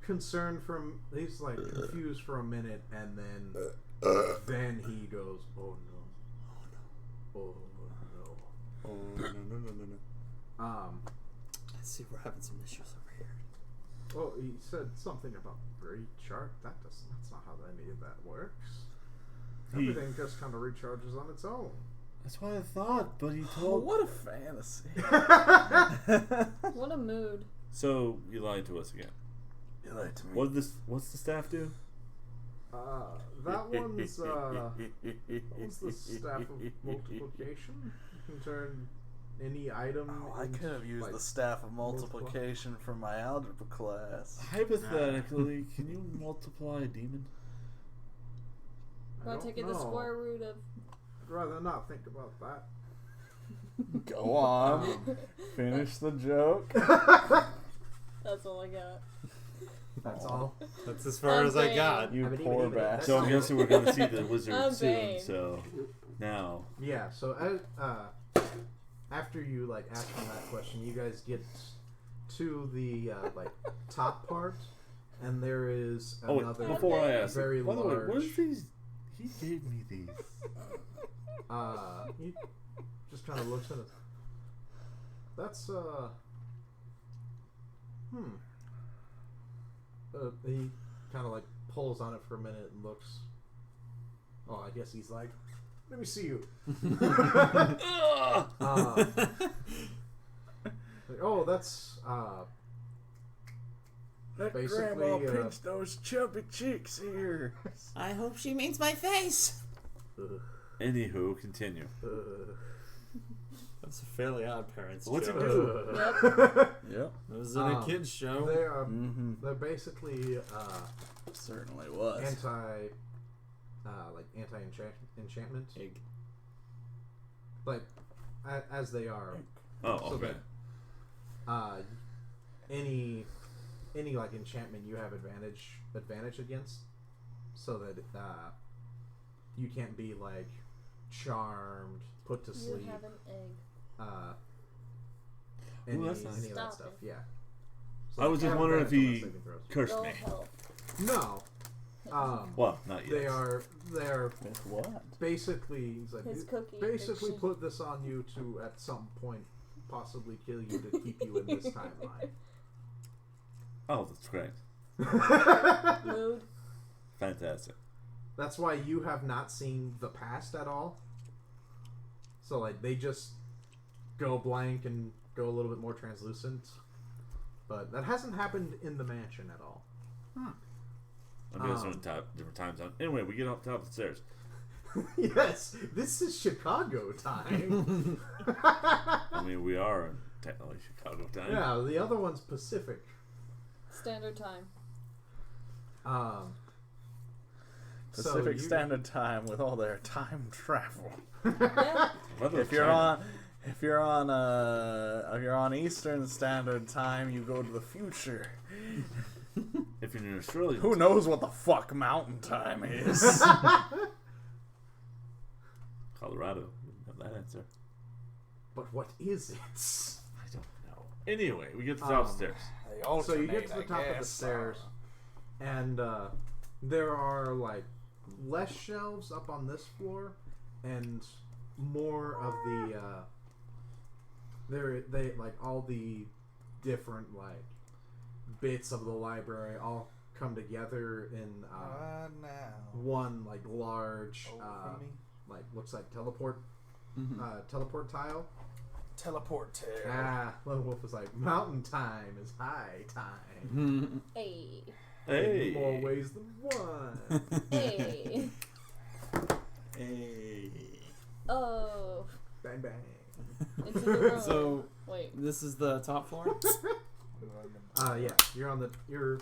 S1: concerned from he's like confused for a minute, and then he goes, oh no, oh no.
S3: Oh no. Let's see, we're having some issues over here.
S1: Well, he said something about recharge. That's not how any of that works. Everything just kind of recharges on its own.
S5: That's what I thought, but he
S2: Oh,
S5: told.
S2: what a fantasy.
S4: What a mood.
S5: So you lied to us again.
S2: You lied to me.
S5: What's the staff do?
S1: That one's the staff of multiplication. You can turn any item.
S2: Oh, I
S1: into,
S2: could have used
S1: like,
S2: the staff of multiplication from my algebra class.
S5: Hypothetically, can you multiply a demon?
S1: I
S4: Well,
S1: don't
S4: taking the
S1: know.
S4: square root of.
S1: I'd rather not think about that.
S2: Go on. Finish the joke.
S4: That's all I got.
S1: That's all.
S3: That's as far as I got.
S2: You poor bastard.
S5: So I'm guessing we're going to see the wizard
S4: I'm
S5: soon.
S4: vain.
S5: So now,
S1: Yeah. So after you like ask him that question, you guys get to the like top part, and there is another
S5: before I ask,
S1: very
S5: by the way,
S1: large.
S5: what is these? He gave me these.
S1: He just kind of looks at it. That's he kind of like pulls on it for a minute and looks. Oh, I guess he's like, let me see you. Like, oh, that's
S2: Let
S1: basically,
S2: Grandma pinch those chubby cheeks here.
S6: I hope she means my face.
S5: Anywho, continue.
S3: That's a Fairly Odd Parents
S5: What's it
S3: joke.
S5: do?
S2: Yep.
S3: It was in a kid's show.
S1: They are they're basically
S2: Certainly was.
S1: anti enchantment,
S3: Egg.
S1: like as they are.
S5: Oh,
S1: So
S5: okay.
S1: that, any like enchantment you have advantage against, so that you can't be like charmed, put to
S4: You
S1: sleep,
S4: have an egg.
S1: any,
S5: that's nice.
S1: any of that
S4: Stop
S1: stuff.
S4: it.
S1: Yeah.
S5: I was just
S1: have
S5: wondering if
S1: advantage on
S5: he
S1: saving throws.
S5: cursed
S4: Go
S5: me.
S4: help.
S1: No.
S5: Well, not yet.
S1: They are
S2: With what?
S1: basically he's like,
S4: His cookie
S1: basically
S4: addiction.
S1: put this on you to at some point possibly kill you to keep you in this timeline.
S5: Oh, that's great.
S4: Mood.
S5: Fantastic.
S1: That's why you have not seen the past at all. So like they just go blank and go a little bit more translucent. But that hasn't happened in the mansion at all.
S5: I'm guessing different time zone. Anyway, we get up top of the stairs.
S1: Yes, this is Chicago time.
S5: I mean, we are in technically Chicago time.
S1: Yeah, the other one's Pacific.
S4: Standard time.
S2: Pacific Standard Time with all their time travel.
S4: Yeah.
S5: Mother
S2: If
S5: of
S2: you're
S5: China.
S2: on if you're on Eastern Standard Time, you go to the future.
S5: If you're in Australia,
S2: Who knows what the fuck Mountain Time is?
S5: Colorado, you have that answer.
S1: But what is it?
S5: I don't know. Anyway, we get to the top of the stairs.
S1: So you get to the top of the stairs, and there are like less shelves up on this floor, and more of the they like all the different like bits of the library all come together in one like large like looks like teleport tile.
S2: Teleport to.
S1: Lone Wolf was like, mountain time is high time.
S4: Hey.
S5: Hey.
S1: In more ways than one.
S4: Hey.
S3: Hey.
S4: Oh.
S1: Bang bang.
S4: Into the room.
S3: So,
S4: Wait.
S3: this is the top floor?
S1: Yeah, you're on the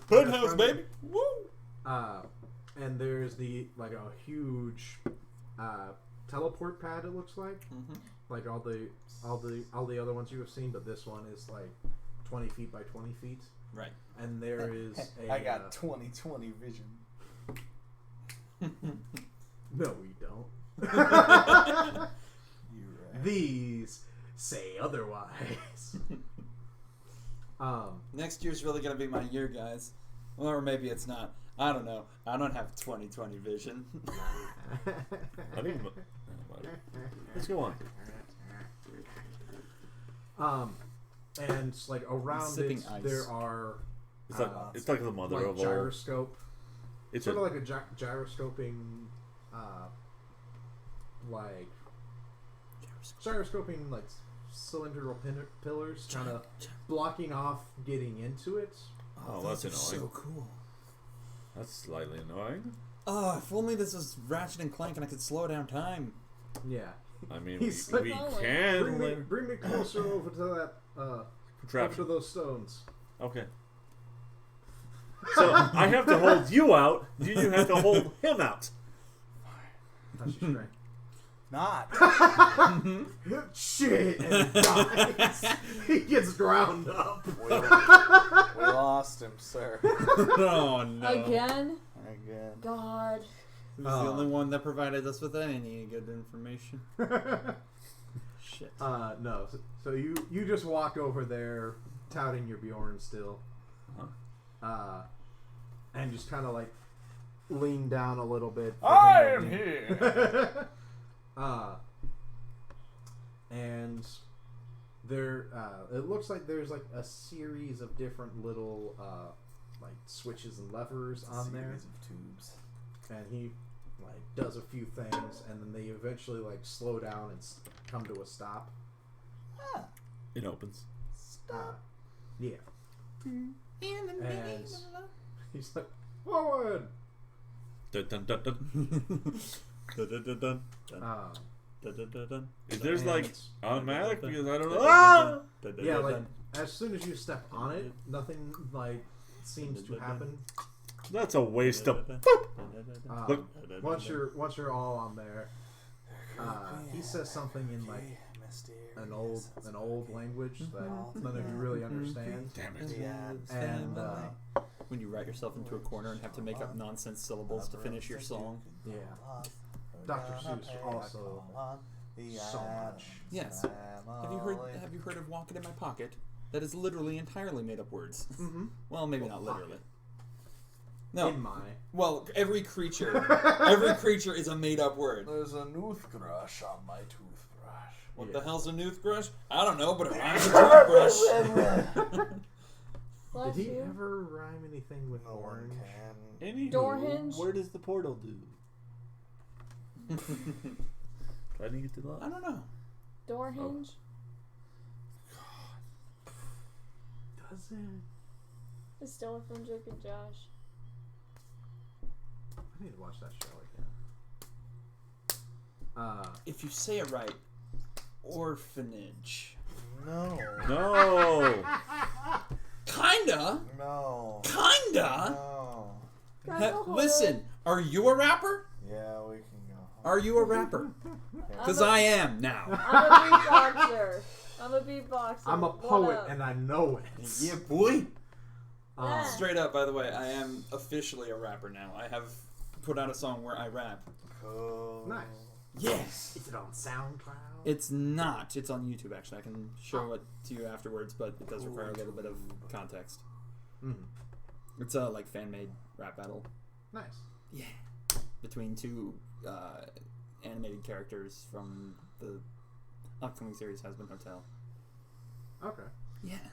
S3: Hood house, baby! Woo!
S1: And there's the like a huge teleport pad. It looks like like all the other ones you have seen, but this one is like 20 feet by 20 feet.
S3: Right.
S1: And there is a.
S2: I got 20/20 vision.
S1: No, we don't.
S2: You're right.
S1: These say otherwise.
S3: Next year's really gonna be my year, guys. Or maybe it's not. I don't know. I don't have 20/20 vision.
S5: I think. Let's go on.
S1: And like around
S3: Sipping
S1: it,
S3: ice.
S1: there are
S5: It's like the mother
S1: like
S5: of all.
S1: gyroscope.
S5: It's
S1: Sort of like a gyroscoping, like gyroscoping like cylindrical pillars, kind of blocking off getting into it.
S5: Oh, that's
S3: Those are
S5: annoying.
S3: so cool.
S5: That's slightly annoying.
S3: Oh, if only this was Ratchet and Clank and I could slow down time.
S1: Yeah,
S5: I mean,
S1: He's
S5: we
S1: like,
S5: can.
S1: bring me closer over to that over
S5: Contraption.
S1: to those stones.
S5: Okay. So I have to hold you out. You have to hold him out.
S1: That's your strength.
S2: not.
S1: Shit, and dies. He gets drowned up.
S2: We lost him, sir.
S3: Oh no!
S4: Again?
S2: Again.
S4: God.
S3: He was the only one that provided us with any good information. Shit.
S1: No. So you just walk over there, touting your Bjorn still, and just kind of like lean down a little bit.
S2: I am here.
S1: And there, it looks like there's like a series of different little like switches and levers on there.
S2: Series of tubes.
S1: And he like does a few things, and then they eventually like slow down and come to a stop.
S5: It opens.
S1: Yeah. And he's like, forward.
S5: Dun, dun, dun, dun. Dun, dun, dun, dun. Dun, dun, dun, dun. Is there's like automatic because I don't know.
S1: Yeah, like as soon as you step on it, nothing like seems to happen.
S5: That's a waste of. Look.
S1: Once you're all on there, he says something in like an old language that none of you really understand.
S5: Damn it!
S1: And
S3: when you write yourself into a corner and have to make up nonsense syllables to finish your song.
S1: yeah, Dr. Seuss also so much.
S3: Yes. Have you heard of "Walking in My Pocket"? That is literally entirely made up words.
S1: Mm-hmm.
S3: Well, maybe not literally. No.
S1: In my.
S3: Well, every creature is a made up word.
S2: There's a toothbrush on my toothbrush.
S3: What the hell's a toothbrush? I don't know, but it rhymes with toothbrush.
S1: Did he ever rhyme anything with orange?
S5: Anywho,
S4: Door hinge?
S5: Where does the portal do? I didn't get to that.
S3: I don't know.
S4: Door hinge?
S1: Does it?
S4: It's still from Drake and Josh.
S1: I need to watch that show again.
S3: If you say it right, orphanage.
S2: No.
S5: No.
S3: Kinda.
S2: No.
S3: Kinda.
S2: No.
S3: Listen, are you a rapper?
S2: Yeah, we can go.
S3: Are you a rapper? Because I am now.
S4: I'm a beatboxer.
S1: I'm a
S4: What
S1: poet
S4: up?
S1: and I know it.
S3: Yeah, boy.
S4: Yeah.
S3: Straight up, by the way, I am officially a rapper now. I have put out a song where I rap.
S2: Cool.
S1: Nice.
S3: Yes.
S1: Is it on SoundCloud?
S3: It's not. It's on YouTube, actually. I can show it to you afterwards, but it does require a little bit of context.
S1: Mm-hmm.
S3: It's a like fan-made rap battle.
S1: Nice.
S3: Yeah. Between two animated characters from the upcoming series Husband Hotel.
S1: Okay.
S3: Yeah.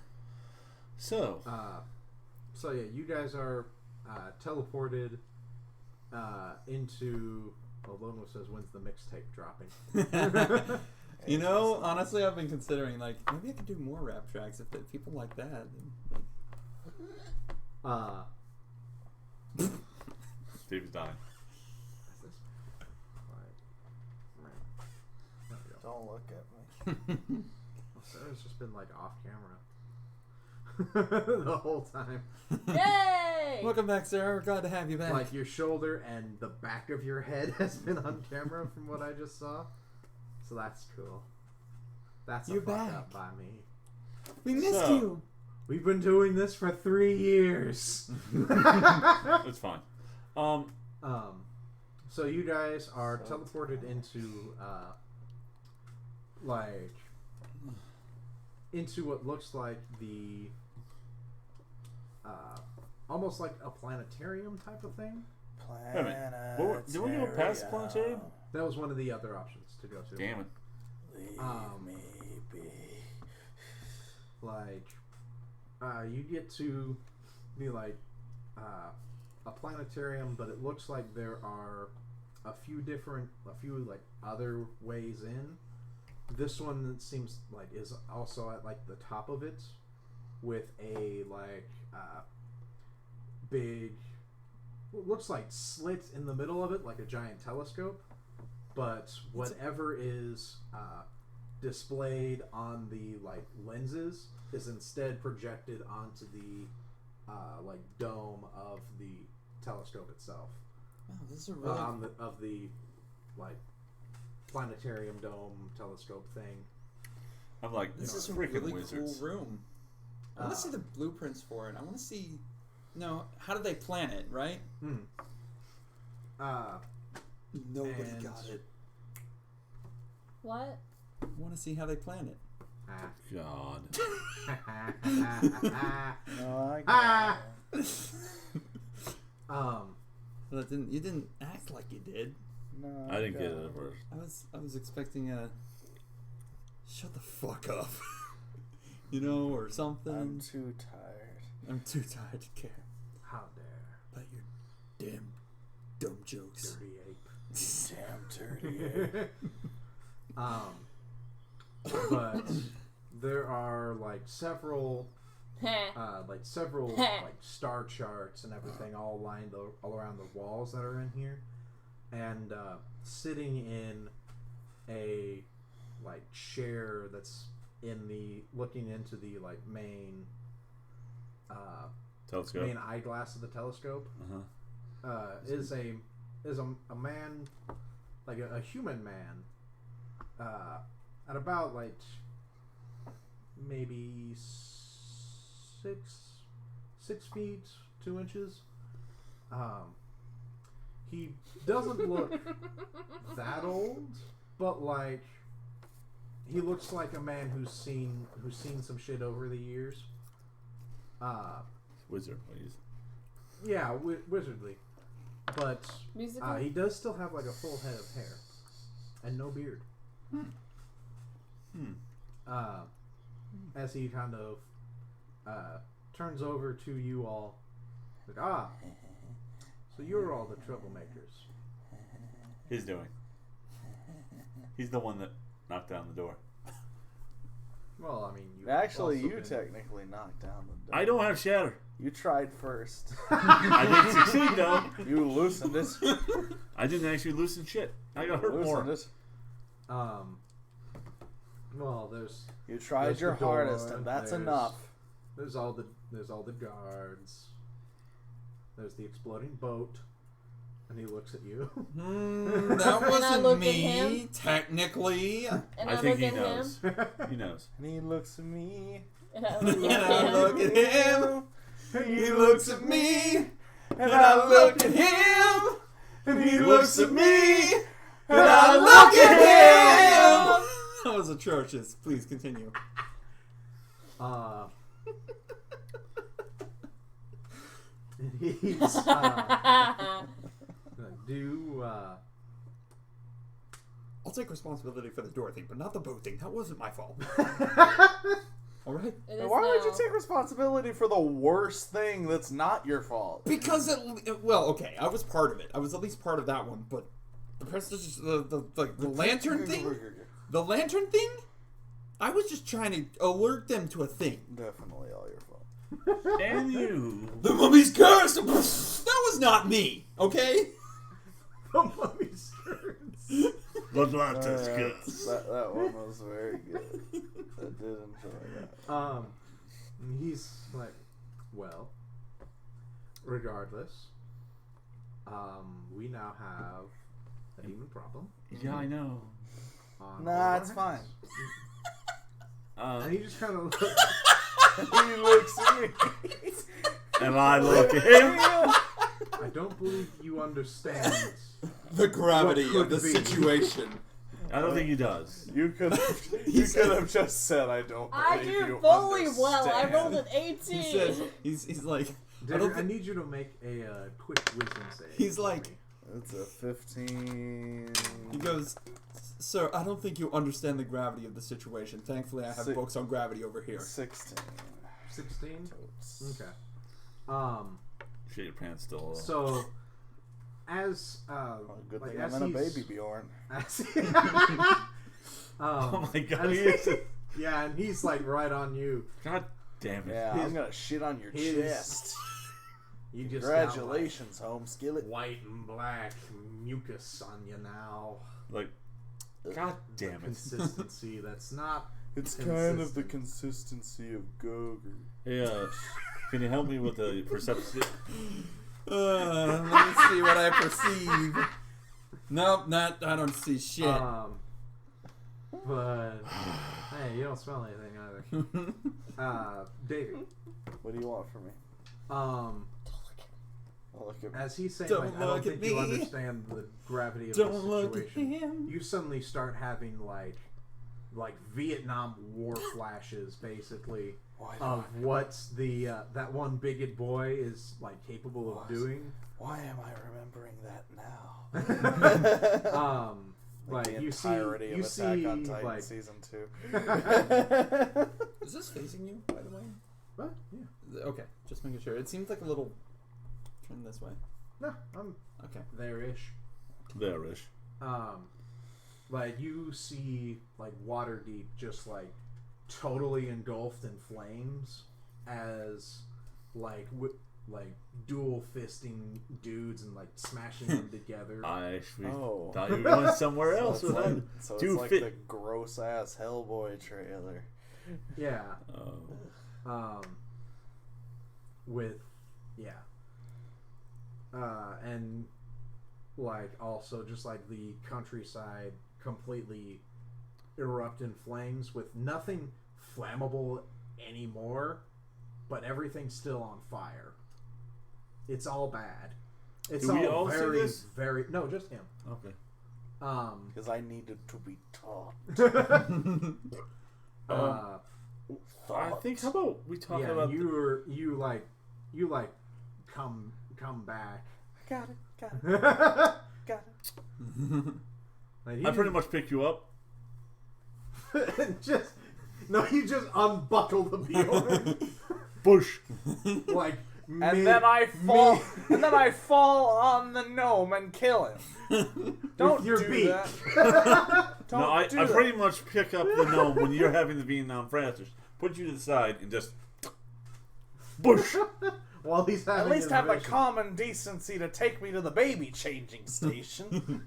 S5: So.
S1: So yeah, you guys are teleported into. Oh, Lono says, "When's the mixtape dropping?"
S3: You know, honestly, I've been considering like maybe I could do more rap tracks if people like that.
S5: Steve's dying.
S1: Is this right? There we go.
S2: Don't look at me.
S1: Sarah's just been like off camera the whole time.
S4: Yay!
S3: Welcome back, Sarah. We're glad to have you back.
S1: Like your shoulder and the back of your head has been on camera from what I just saw. So that's cool. That's
S3: You're
S1: a fuck
S3: back.
S1: up by me.
S3: We missed
S5: So-
S3: you.
S1: We've been doing this for 3 years.
S5: It's fine.
S1: So you guys are teleported into like into what looks like the almost like a planetarium type of thing.
S5: Wait a minute. Did we go past the planetarium?
S1: That was one of the other options to go to.
S5: Damn it.
S2: Leave me be.
S1: Like you get to be like a planetarium, but it looks like there are a few like other ways in. This one seems like is also at like the top of it with a like big what looks like slit in the middle of it, like a giant telescope, but whatever is displayed on the like lenses is instead projected onto the like dome of the telescope itself.
S3: Wow, this is a really
S1: Of the like planetarium dome telescope thing.
S5: I'm like,
S3: This is a
S5: freaking
S3: really
S5: wizards.
S3: cool room. I want to see the blueprints for it. I want to see. No, how do they plan it? Right? Nobody
S1: And-
S3: got it.
S4: What?
S3: I want to see how they plan it.
S5: God.
S2: No,
S3: But you didn't act like you did.
S2: No,
S5: I didn't get it at first.
S3: I was expecting a shut the fuck up. Or something.
S2: I'm too tired.
S3: I'm too tired to care
S1: How dare.
S3: about your damn dumb jokes.
S1: Dirty ape.
S2: Damn dirty.
S1: But there are several star charts and everything all lined all around the walls that are in here, and sitting in a chair that's looking into the main
S5: Telescope.
S1: main eyeglass of the telescope is a man, a human man, at about maybe 6 feet 2 inches. He doesn't look that old, but he looks like a man who's seen some shit over the years.
S5: Wizard, please.
S1: Yeah, wizardly, but
S4: Musical?
S1: he does still have a full head of hair and no beard. As he kind of turns over to you all, so you're all the troublemakers.
S5: He's doing. He's the one that knocked down the door.
S1: Well, I mean,
S2: Actually, you technically knocked down the door.
S5: I don't have shatter.
S2: You tried first.
S5: I didn't succeed though.
S2: You loosened it.
S5: I didn't actually loosen shit. I got hurt more.
S2: It.
S1: Well, there's.
S2: You tried
S1: There's
S2: your
S1: the door,
S2: hardest, and that's
S1: there's-
S2: enough.
S1: There's all the guards. There's the exploding boat, and he looks at you.
S3: That
S4: And I
S3: wasn't
S4: look at
S3: me,
S4: him.
S3: technically.
S4: And
S5: I
S4: I
S5: think
S4: look
S5: he
S4: at
S5: knows.
S4: him.
S5: He knows.
S2: And he looks at me.
S4: And I look
S3: And
S4: at
S3: I
S4: him.
S3: look at him. He looks at me. And I look at him. And he looks at me. And I look at him. That was atrocious. Please continue.
S1: He's
S3: I'll take responsibility for the door thing, but not the boat thing. That wasn't my fault. All right?
S4: It is
S2: Why would
S4: now.
S2: you take responsibility for the worst thing that's not your fault?
S3: Because well, okay, I was part of it. I was at least part of that one, but the lantern thing, the lantern thing, I was just trying to alert them to a thing.
S2: Definitely all your fault.
S5: Damn you.
S3: The mummy's cursed. That was not me. Okay.
S1: the mummy's curse.
S5: The Atlantis
S2: That,
S5: curse.
S2: that one was very good. I did enjoy that.
S1: He's like, well, regardless, we now have a demon problem.
S5: Yeah, I know.
S1: On
S2: Nah,
S1: all our
S2: it's fine.
S1: hands. And he just kind of looks.
S2: He looks at me.
S5: And I look at him.
S1: I don't believe you understand.
S3: The gravity
S1: What
S3: of the
S1: could be?
S3: situation.
S5: I don't think he does.
S2: You could have just said, "I don't
S4: I
S2: believe
S4: do
S2: you
S4: fully
S2: understand."
S4: well. I rolled an 18.
S3: He says he's like
S1: David, I need you to make a quick wisdom save.
S3: He's
S1: for
S3: like-
S1: me.
S2: It's a 15.
S3: he goes, "Sir, I don't think you understand the gravity of the situation. Thankfully, I have books on gravity over here."
S2: 16.
S1: 16.
S2: Totes.
S1: Okay.
S5: Shit, your pants still.
S1: So, as
S2: Good
S1: like,
S2: thing
S1: as
S2: I'm in a
S1: he's-
S2: baby Bjorn.
S1: as-
S5: Oh my god,
S1: as
S5: he is.
S1: yeah, and he's like right on you.
S5: God damn it.
S2: Yeah,
S1: His-
S2: I'm gonna shit on your
S1: his-
S2: chest.
S1: You just
S2: Congratulations, home skillet.
S1: got, like, white and black mucus on you now.
S5: Like, god damn it.
S1: Consistency that's not.
S2: It's kind of the consistency of Gogurt.
S5: Hey, can you help me with the perception?
S3: Let me see what I perceive. Nope, not. I don't see shit.
S1: But hey, you don't smell anything either. Davey,
S2: What do you want from me? Look at me.
S1: as he's saying,
S3: Don't
S1: like, I don't
S3: look at
S1: think you
S3: me.
S1: understand the gravity of
S3: Don't
S1: the
S3: look at
S1: situation.
S3: him.
S1: You suddenly start having like Vietnam War flashes, basically, of what's the that one bigot boy is like capable of doing.
S2: Why am I remembering that now?
S1: Like
S2: the
S1: you
S2: entirety
S1: see,
S2: of
S1: you
S2: Attack
S1: see,
S2: on Titan
S1: like
S2: season 2.
S3: Is this facing you, by the way?
S1: what? Yeah.
S3: Okay, just making sure. It seems like a little. Turn this way.
S1: No, I'm
S3: Okay.
S1: there-ish.
S5: There-ish.
S1: Like you see, like Waterdeep just like totally engulfed in flames as like dual fisting dudes and like smashing them together.
S5: I actually
S2: Oh.
S5: thought you were going somewhere else
S2: So
S5: with
S2: it's
S5: that.
S2: like, so it's
S5: Dude,
S2: like
S5: fit.
S2: the gross ass Hellboy trailer.
S1: Yeah.
S5: Oh.
S1: With and like also just like the countryside completely erupt in flames with nothing flammable anymore, but everything's still on fire. It's all bad. It's
S5: Do we
S1: all
S5: all see
S1: very,
S5: this?
S1: very no, just him.
S5: Okay.
S2: Because I needed to be taught.
S5: I think. How about we talk
S1: yeah,
S5: about?
S1: you come back.
S2: Got it. Got it.
S1: Like,
S5: I pretty much pick you up.
S1: you just unbuckle the Bjorn.
S5: Bush.
S1: Like
S2: And then I fall. And then I fall on the gnome and kill him. Don't
S1: your
S2: do
S1: beak.
S2: that. Don't
S5: No, I
S2: do that.
S5: pretty much pick up the gnome when you're having the Vietnam fractures. Put you to the side and just bush.
S1: While he's having
S2: At least have a
S1: vision.
S2: common decency to take me to the baby changing station.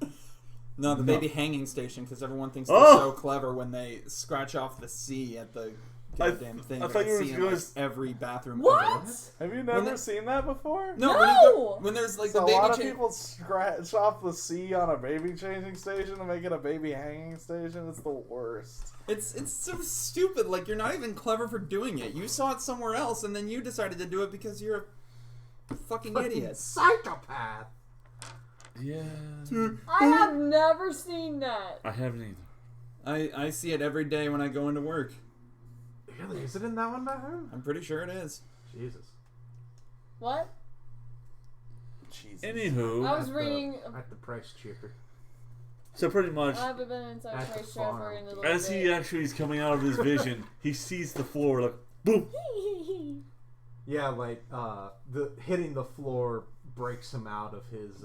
S3: No, the baby hanging station, because everyone thinks
S5: Oh!
S3: they're so clever when they scratch off the C at the goddamn thing.
S5: I
S3: but
S5: thought you were
S3: see in,
S5: going
S3: like, every bathroom
S4: What?
S3: ever.
S2: Have you never
S3: the-
S2: seen that before?
S3: No,
S4: No!
S3: when there's like
S2: So
S3: the
S2: a
S3: baby
S2: lot of
S3: cha-
S2: people scratch off the C on a baby changing station to make it a baby hanging station. It's the worst.
S3: It's so stupid. Like, you're not even clever for doing it. You saw it somewhere else, and then you decided to do it because you're a fucking idiot.
S1: Psychopath.
S5: Yeah.
S4: I have never seen that.
S5: I haven't either.
S3: I see it every day when I go into work.
S1: Really? Is it in that one bathroom?
S3: I'm pretty sure it is.
S1: Jesus.
S4: What?
S2: Jesus.
S5: Anywho,
S4: I was reading.
S1: At the price cheaper.
S5: so pretty much,
S4: I haven't been inside
S1: At the
S4: Price Trap for
S1: farm.
S4: in a little
S5: as he
S4: bit.
S5: actually is coming out of his vision, he sees the floor like boom.
S1: Yeah, like the hitting the floor breaks him out of his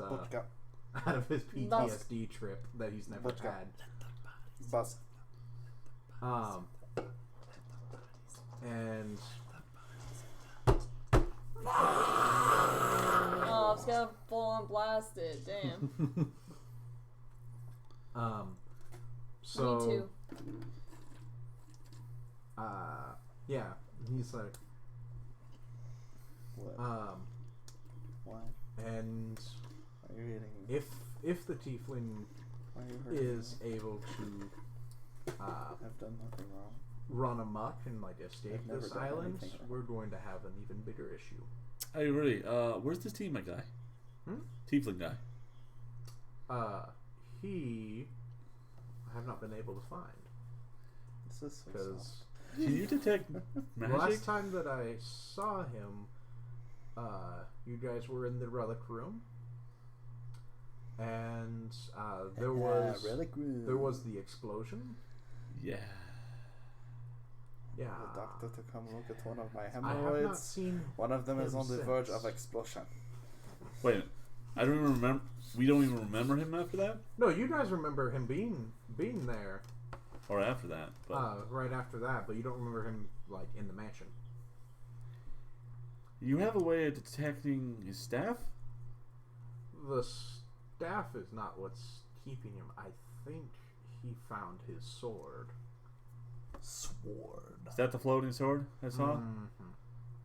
S1: PTSD trip that he's never
S2: Let's go.
S1: had.
S2: Bus.
S1: And
S4: Oh, it's got full on blasted. Damn.
S1: so
S4: Me too.
S1: yeah, he's like
S2: What? Why?
S1: and
S2: Are you eating?
S1: if the tiefling
S2: Why are you hurting
S1: is
S2: me?
S1: able to
S2: I've done nothing wrong.
S1: run amok and like escape
S2: I've never
S1: this
S2: done
S1: island,
S2: anything wrong.
S1: we're going to have an even bigger issue.
S5: Hey, really? Where's this teammate guy? Tiefling guy.
S1: He I have not been able to find
S2: This is so
S1: because
S2: soft.
S5: Can you detect magic?
S1: last time that I saw him, you guys were in the relic room, and there was
S2: relic room.
S1: there was the explosion.
S5: Yeah.
S1: Yeah,
S2: The doctor to come look at one of my
S1: I have not
S2: hemorrhoids.
S1: seen.
S2: One of them is
S1: him
S2: on the verge
S1: since.
S2: of explosion.
S5: Wait a minute. I don't even remember. We don't even remember him after that,
S1: No, you guys remember him being there
S5: or after that. But
S1: right after that, but you don't remember him like in the mansion.
S5: you have a way of detecting his staff.
S1: The staff is not what's keeping him. I think he found his sword.
S2: Sword.
S5: Is that the floating sword I saw?
S1: Mhm.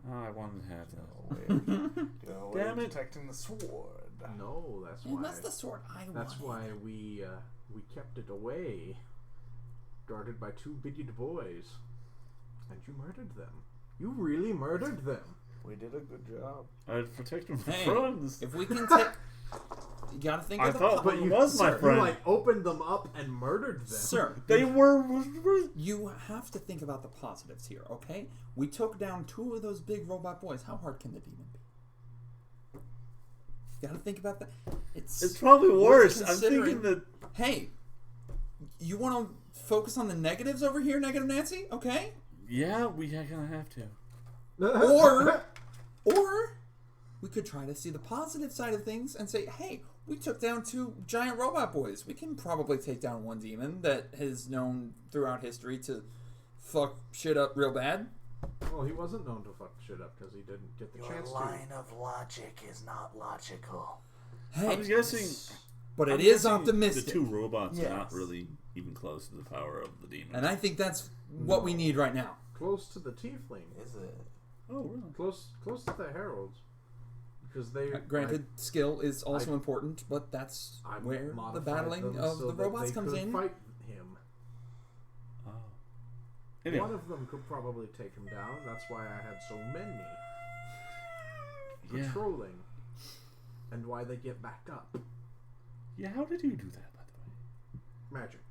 S5: Oh, I wanted to have that.
S2: Go away.
S5: Damn it.
S2: Detecting the sword.
S1: No, that's
S6: And
S1: why.
S6: that's the sword I want.
S1: That's why we kept it away, guarded by 2 bigoted boys, and you murdered them. You really murdered them.
S2: We did a good job.
S5: I'd protect them from
S3: Hey,
S5: friends.
S3: if we can take... You gotta think
S5: I
S3: of the...
S5: thought
S3: po-
S5: one was my friend.
S1: You like opened them up and murdered them.
S3: Sir,
S5: They were...
S3: you have to think about the positives here, okay? We took down 2 of those big robot boys. How hard can the demon be? You gotta think about that.
S5: It's probably worse. I'm
S3: considering.
S5: thinking that...
S3: Hey, you want to focus on the negatives over here, Negative Nancy? Okay?
S5: Yeah, we kind of have to.
S3: Or we could try to see the positive side of things and say, hey, we took down 2 giant robot boys. We can probably take down 1 demon that is known throughout history to fuck shit up real bad.
S1: Well, he wasn't known to fuck shit up because he didn't get the chance to.
S2: of logic is not logical.
S3: Hey,
S5: I'm guessing...
S3: but
S5: I'm
S3: it is
S5: guessing
S3: optimistic.
S5: The 2 robots
S2: Yes.
S5: are not really even close to the power of the demon.
S3: And I think that's what we need right now.
S1: Close to the tiefling.
S2: Is it?
S5: Oh, really?
S1: Close to the heralds. Because they...
S3: Granted, skill is also important, but that's
S1: I
S3: where the
S1: modified
S3: battling
S1: them
S3: of
S1: so
S3: the
S1: that
S3: robots
S1: they
S3: comes
S1: could
S3: in.
S1: Fight him.
S5: Oh. Anyway.
S1: One of them could probably take him down. That's why I had so many
S5: Yeah.
S1: patrolling, and why they get back up.
S5: Yeah, how did you do that, by the way?
S1: Magic.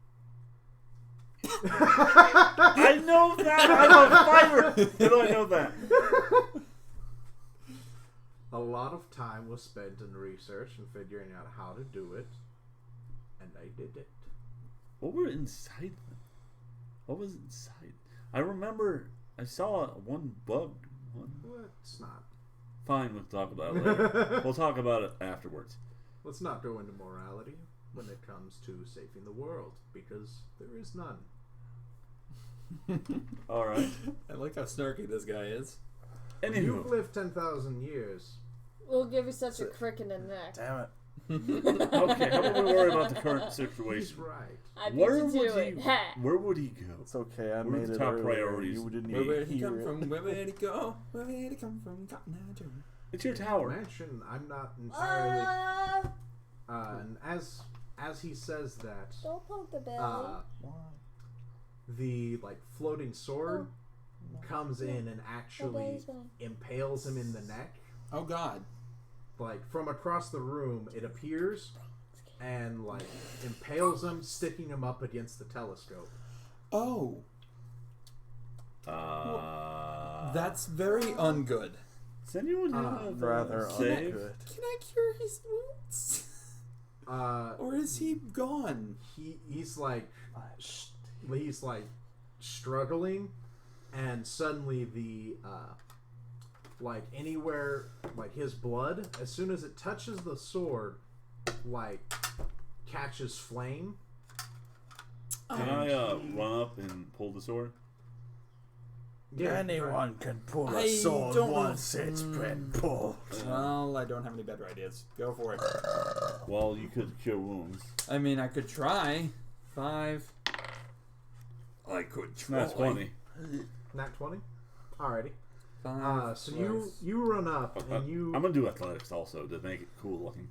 S5: I know that! I'm a fighter! How do I know that?
S1: A lot of time was spent in research and figuring out how to do it, and I did it.
S5: What were inside them? What was inside? I remember I saw one bug.
S1: Let's not.
S5: Fine, we'll talk about it later. We'll talk about it afterwards.
S1: Let's not go into morality when it comes to saving the world, because there is none.
S5: Alright.
S3: I like how snarky this guy is.
S1: When you've
S5: Anywho.
S1: lived 10,000 years.
S4: We'll give you such a crick in the neck.
S2: Damn it.
S5: Okay, how about we worry about the current
S1: He's
S5: situation?
S1: right.
S4: I beat
S5: Where
S4: you to
S5: would
S4: it.
S5: he?
S4: Ha!
S5: Where would he go?
S2: It's okay. I
S5: What are
S2: made
S5: the
S2: it
S5: top
S2: earlier.
S5: priorities?
S2: You didn't
S3: Where
S2: even
S3: did he
S2: hear
S3: come
S2: it.
S3: from? Where did he go? Where did he come from? Cotton Eye Joe.
S5: It's your tower.
S1: Mansion, I'm not entirely. And as he says that,
S4: Don't poke the bell.
S1: the like floating sword comes in and actually impales him in the neck.
S3: Oh God.
S1: Like from across the room, it appears and like impales him, sticking him up against the telescope.
S3: Oh. That's very ungood.
S5: Does anyone have
S2: Rather
S5: save?
S2: ungood.
S3: Can I cure his wounds? Or is he gone?
S1: He's like struggling, and suddenly the like anywhere like his blood, as soon as it touches the sword, like catches flame.
S5: Can I run up and pull the sword?
S1: Yeah,
S2: Anyone can pull a
S3: I
S2: sword
S3: don't know.
S2: once it's been pulled.
S3: Well, I don't have any better ideas. Go for it.
S5: Well, you could cure wounds.
S3: I mean, I could try. 5. I could try.
S5: That's 20.
S1: Nat 20. Alrighty.
S3: 5.
S1: So you run up and you.
S5: I'm gonna do athletics also to make it cool looking.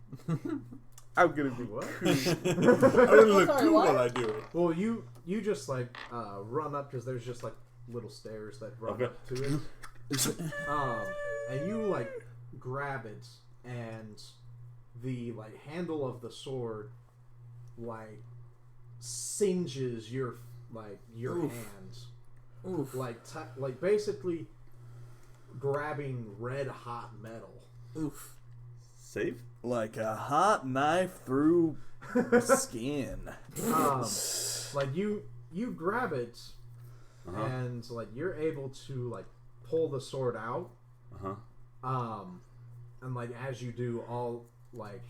S2: I'm gonna be
S1: What?
S2: I'm gonna look
S4: Sorry,
S2: cool
S4: what?
S2: while I do it.
S1: Well, you just run up because there's just like little stairs that run
S5: Okay.
S1: up to it. And you like grab it, and the like handle of the sword like singes your
S3: Oof.
S1: hands,
S3: Oof.
S1: like basically grabbing red hot metal.
S3: Oof.
S5: Save?
S2: Like a hot knife through skin.
S1: Like you grab it.
S5: Uh-huh.
S1: And like you're able to like pull the sword out,
S5: Uh-huh.
S1: and like as you do, all like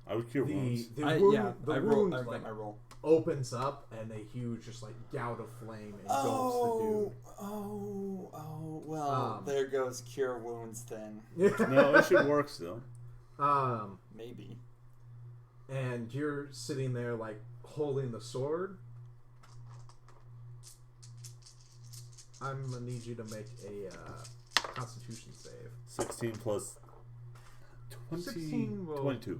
S5: I would cure wounds.
S1: the
S3: I
S1: wound, the
S3: roll.
S1: wound
S3: I've
S1: like
S3: got my roll.
S1: opens up, and a huge just like gout of flame engulfs
S3: Well, there goes cure wounds then.
S1: the dude.
S5: No, it should work still.
S3: Maybe.
S1: And you're sitting there like holding the sword. I'm gonna need you to make a Constitution save.
S5: 16 plus
S1: 16 will...
S5: 22.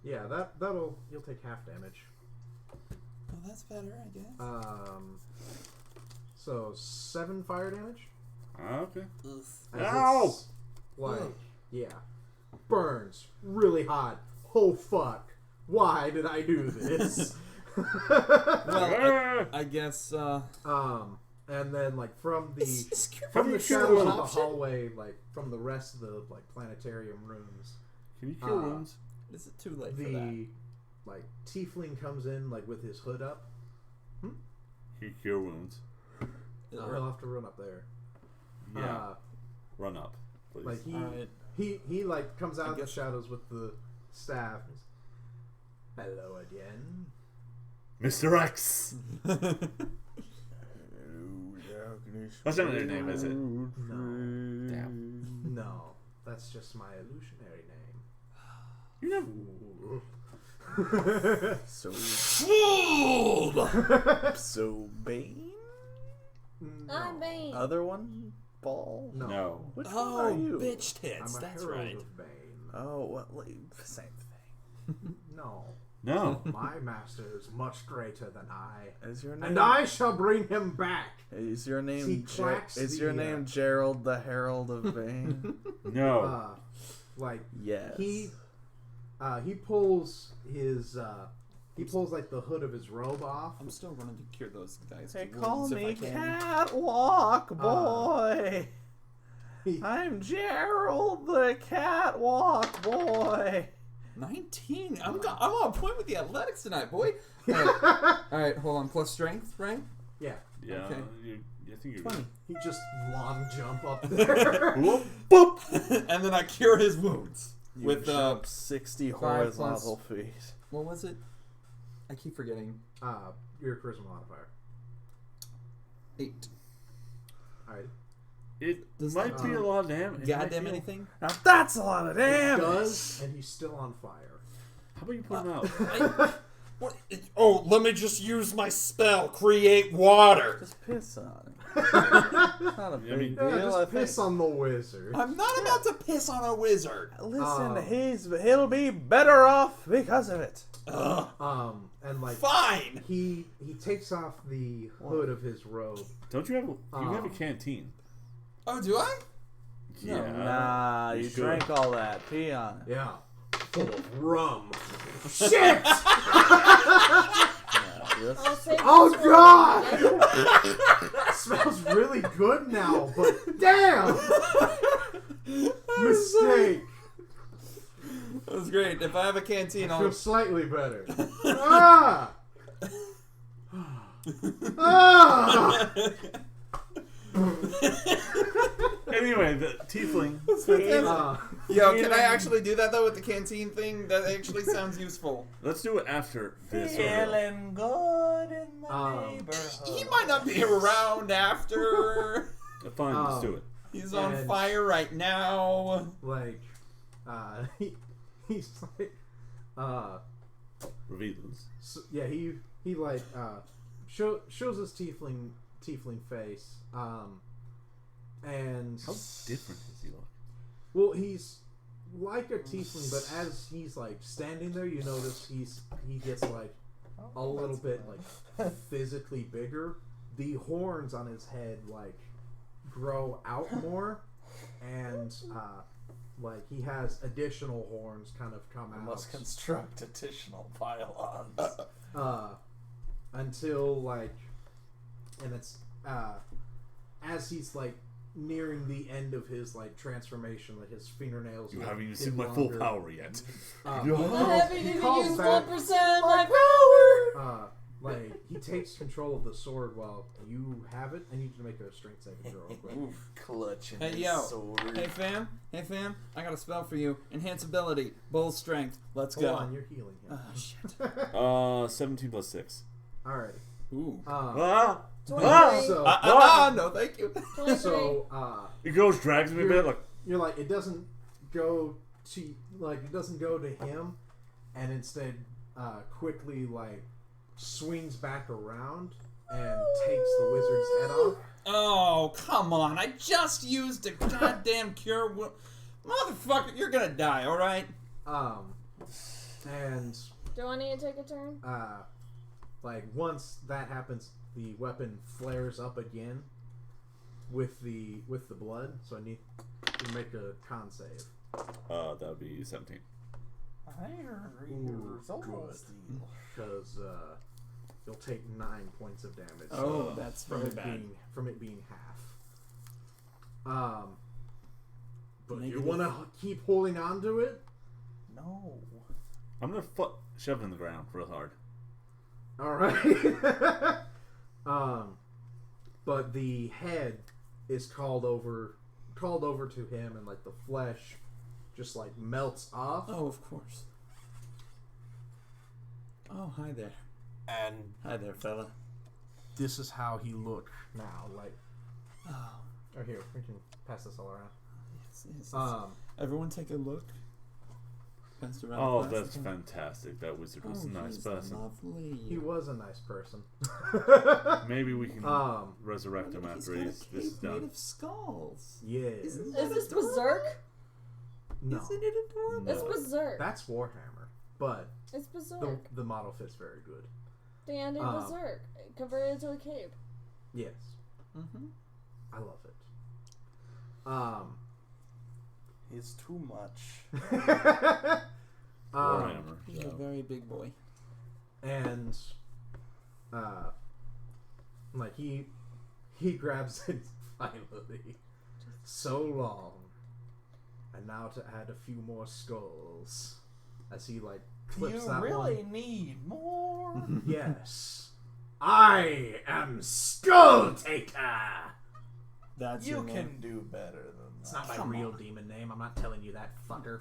S1: Yeah, you'll take half damage.
S3: Oh, that's better, I guess.
S1: So 7 fire damage.
S5: Okay.
S1: Ow! Yeah, burns really hot. Oh fuck! Why did I do this?
S3: Well, I guess.
S1: And then like from the
S5: you
S1: shadows
S5: cure
S1: of the
S5: wounds?
S1: hallway, like from the rest of the like planetarium rooms,
S5: Can you cure wounds?
S3: Is it too late for that?
S1: the like tiefling comes in like with his hood up.
S5: Can you cure wounds?
S1: He'll have to run up there.
S5: Yeah. Run up, please.
S1: Like
S3: Alright.
S1: he like comes out of the
S3: guess-
S1: shadows with the staff. Hello again.
S5: Mr. X! That's not their name, is it?
S1: No,
S3: Damn.
S1: no, that's just my illusionary name.
S5: You never.
S2: So
S3: Fooled!
S2: so Bane?
S4: I'm Bane.
S2: Other one? Ball?
S1: No.
S5: No.
S2: Which one
S3: Oh,
S2: are you?
S3: bitch
S1: I'm
S3: tits.
S1: a
S3: That's
S1: herald
S3: right.
S1: of Bane.
S2: Oh, well, same thing.
S1: No,
S5: No.
S1: my master is much greater than I,
S2: Is your name?
S1: and I shall bring him back.
S2: Is your
S1: He
S2: name?
S1: clacks
S2: Is
S1: the,
S2: your name Gerald the Herald of Bane?
S5: No.
S1: Like
S2: Yes.
S1: he pulls his he pulls like the hood of his robe off.
S3: I'm still running to cure those guys.
S2: They
S3: to
S2: call
S3: wounds if
S2: me
S3: I can.
S2: Catwalk Boy.
S1: He,
S2: I'm Gerald the Catwalk Boy.
S3: 19. I'm on point with the athletics tonight, boy. All right, hold on. Plus strength, right?
S1: yeah,
S5: Yeah.
S3: Okay.
S5: I think you're
S3: 20.
S1: he just long jump up there.
S5: Whoop, boop.
S3: And then I cure his wounds
S2: You
S3: with
S2: jump 60
S3: 5
S2: horizontal
S3: plus-
S2: feet.
S3: what was it? I keep forgetting.
S1: Your charisma modifier.
S3: 8.
S1: All right.
S5: It
S3: Does
S5: might be a lot of damage. It might
S3: Goddamn
S5: feel-
S3: anything?
S2: Now that's a lot of
S1: It
S2: damage.
S1: does, and he's still on fire.
S5: How about you put him out?
S3: What? Oh, let me just use my spell. Create water.
S2: Just piss on it. Not a big
S5: mean-
S2: deal.
S1: Yeah,
S2: I
S1: just
S2: think.
S1: piss on the wizard.
S3: I'm not about to piss on a wizard.
S2: Listen, he'll be better off because of it.
S3: Ugh.
S1: And like
S3: Fine.
S1: he takes off the hood of his robe.
S5: Don't you have you have a canteen?
S3: Oh, do I?
S5: Yeah.
S2: Nah,
S5: you
S2: you
S5: should.
S2: drank all that. Pee on it.
S1: Yeah, full of rum. Shit!
S2: Yeah, just-
S4: I'll save
S1: Oh
S4: this for
S1: god!
S4: later.
S1: Smells really good now, but damn! Mistake.
S3: That was great. If I have a canteen,
S1: I
S3: I'll.
S1: feel slightly better. Ah! Ah!
S5: Anyway, the tiefling.
S3: Yo, can I actually do that though with the canteen thing? That actually sounds useful.
S5: Let's do it after this.
S2: Feeling good in the
S1: Um,
S2: neighborhood.
S3: He might not be around after.
S5: Fine, let's do it.
S3: He's on
S1: And-
S3: fire right now.
S1: Like, he's like,
S5: Reveals.
S1: so, yeah, he like shows his tiefling face, and
S5: How different does he look?
S1: well, he's like a tiefling, but as he's like standing there, you notice he gets like a little bit like physically bigger. The horns on his head like grow out more, and like he has additional horns kind of come out.
S2: Must construct additional pylons.
S1: Until like, and it's as he's like nearing the end of his like transformation, like his fingernails.
S5: You
S1: like,
S5: haven't even
S1: get
S5: seen my full
S1: longer.
S5: power yet.
S4: I
S1: He
S4: haven't even
S1: calls
S4: used
S1: back-
S4: 1% of my power.
S1: Like he takes control of the sword while you have it. I need you to make a strength saving throw. Real quick.
S2: Clutching
S3: Hey,
S2: his
S3: yo.
S2: sword.
S3: Hey fam, I got a spell for you. Enhance ability, bold strength. Let's
S1: Hold
S3: go.
S1: on, you're healing him.
S3: Shit.
S5: 17 plus 6.
S1: Alright.
S3: Ooh.
S5: Ah!
S4: 23.
S1: So,
S3: No, thank you.
S4: 23.
S1: so
S5: He goes, drags me a bit, like,
S1: you're like it doesn't go to him, and instead quickly like swings back around and takes the wizard's head off.
S3: Oh, come on. I just used a goddamn cure. Motherfucker, you're gonna die, alright?
S1: And
S4: Do I need to take a turn?
S1: like once that happens, the weapon flares up again with the blood. So I need to make a con save.
S5: That would be 17.
S1: Because you'll take 9 points of damage.
S3: Oh, that's
S1: from
S3: very
S1: it
S3: bad.
S1: from it being half. But you
S3: Negative.
S1: want to keep holding on to it?
S2: No.
S5: I'm gonna shove it in the ground real hard.
S1: All right. But the head is called over to him, and like the flesh just like melts off.
S3: Oh, of course. Oh, hi there.
S2: And
S3: Hi there, fella.
S1: This is how he looked now. Like,
S3: Oh,
S1: or here, we can pass this all around.
S3: yes.
S1: Um,
S3: Everyone take a look. Pass around
S5: Oh,
S3: the
S5: that's
S3: plastic.
S5: fantastic. That wizard was a nice
S3: he's
S5: person.
S3: Lovely.
S1: he was a nice person.
S5: Maybe we can
S1: Um,
S5: resurrect him
S3: He's
S5: after
S3: got a
S5: this is
S3: cape made
S5: done.
S3: of skulls.
S1: Yeah.
S3: Isn't that
S4: Is this
S3: adorable?
S4: Berserk?
S1: No,
S3: Isn't it adorable?
S4: It's Berserk.
S1: that's Warhammer, but
S4: It's Berserk.
S1: the model fits very good.
S4: The end of Berserk. Converted to a cape.
S1: Yes,
S3: Mm-hmm.
S1: I love it.
S2: he's too much.
S5: Warhammer.
S3: He's a
S5: So.
S3: very big boy.
S1: and like he grabs it finally. So long, and now to add a few more skulls as he like clips
S2: You
S1: that
S2: really
S1: one.
S2: need more.
S1: Yes, I am Skull Taker.
S3: That's
S2: You
S3: your
S2: can
S3: name.
S2: do better than
S1: It's
S2: that.
S1: not my
S3: Come
S1: real
S3: on.
S1: demon name. I'm not telling you that, fucker.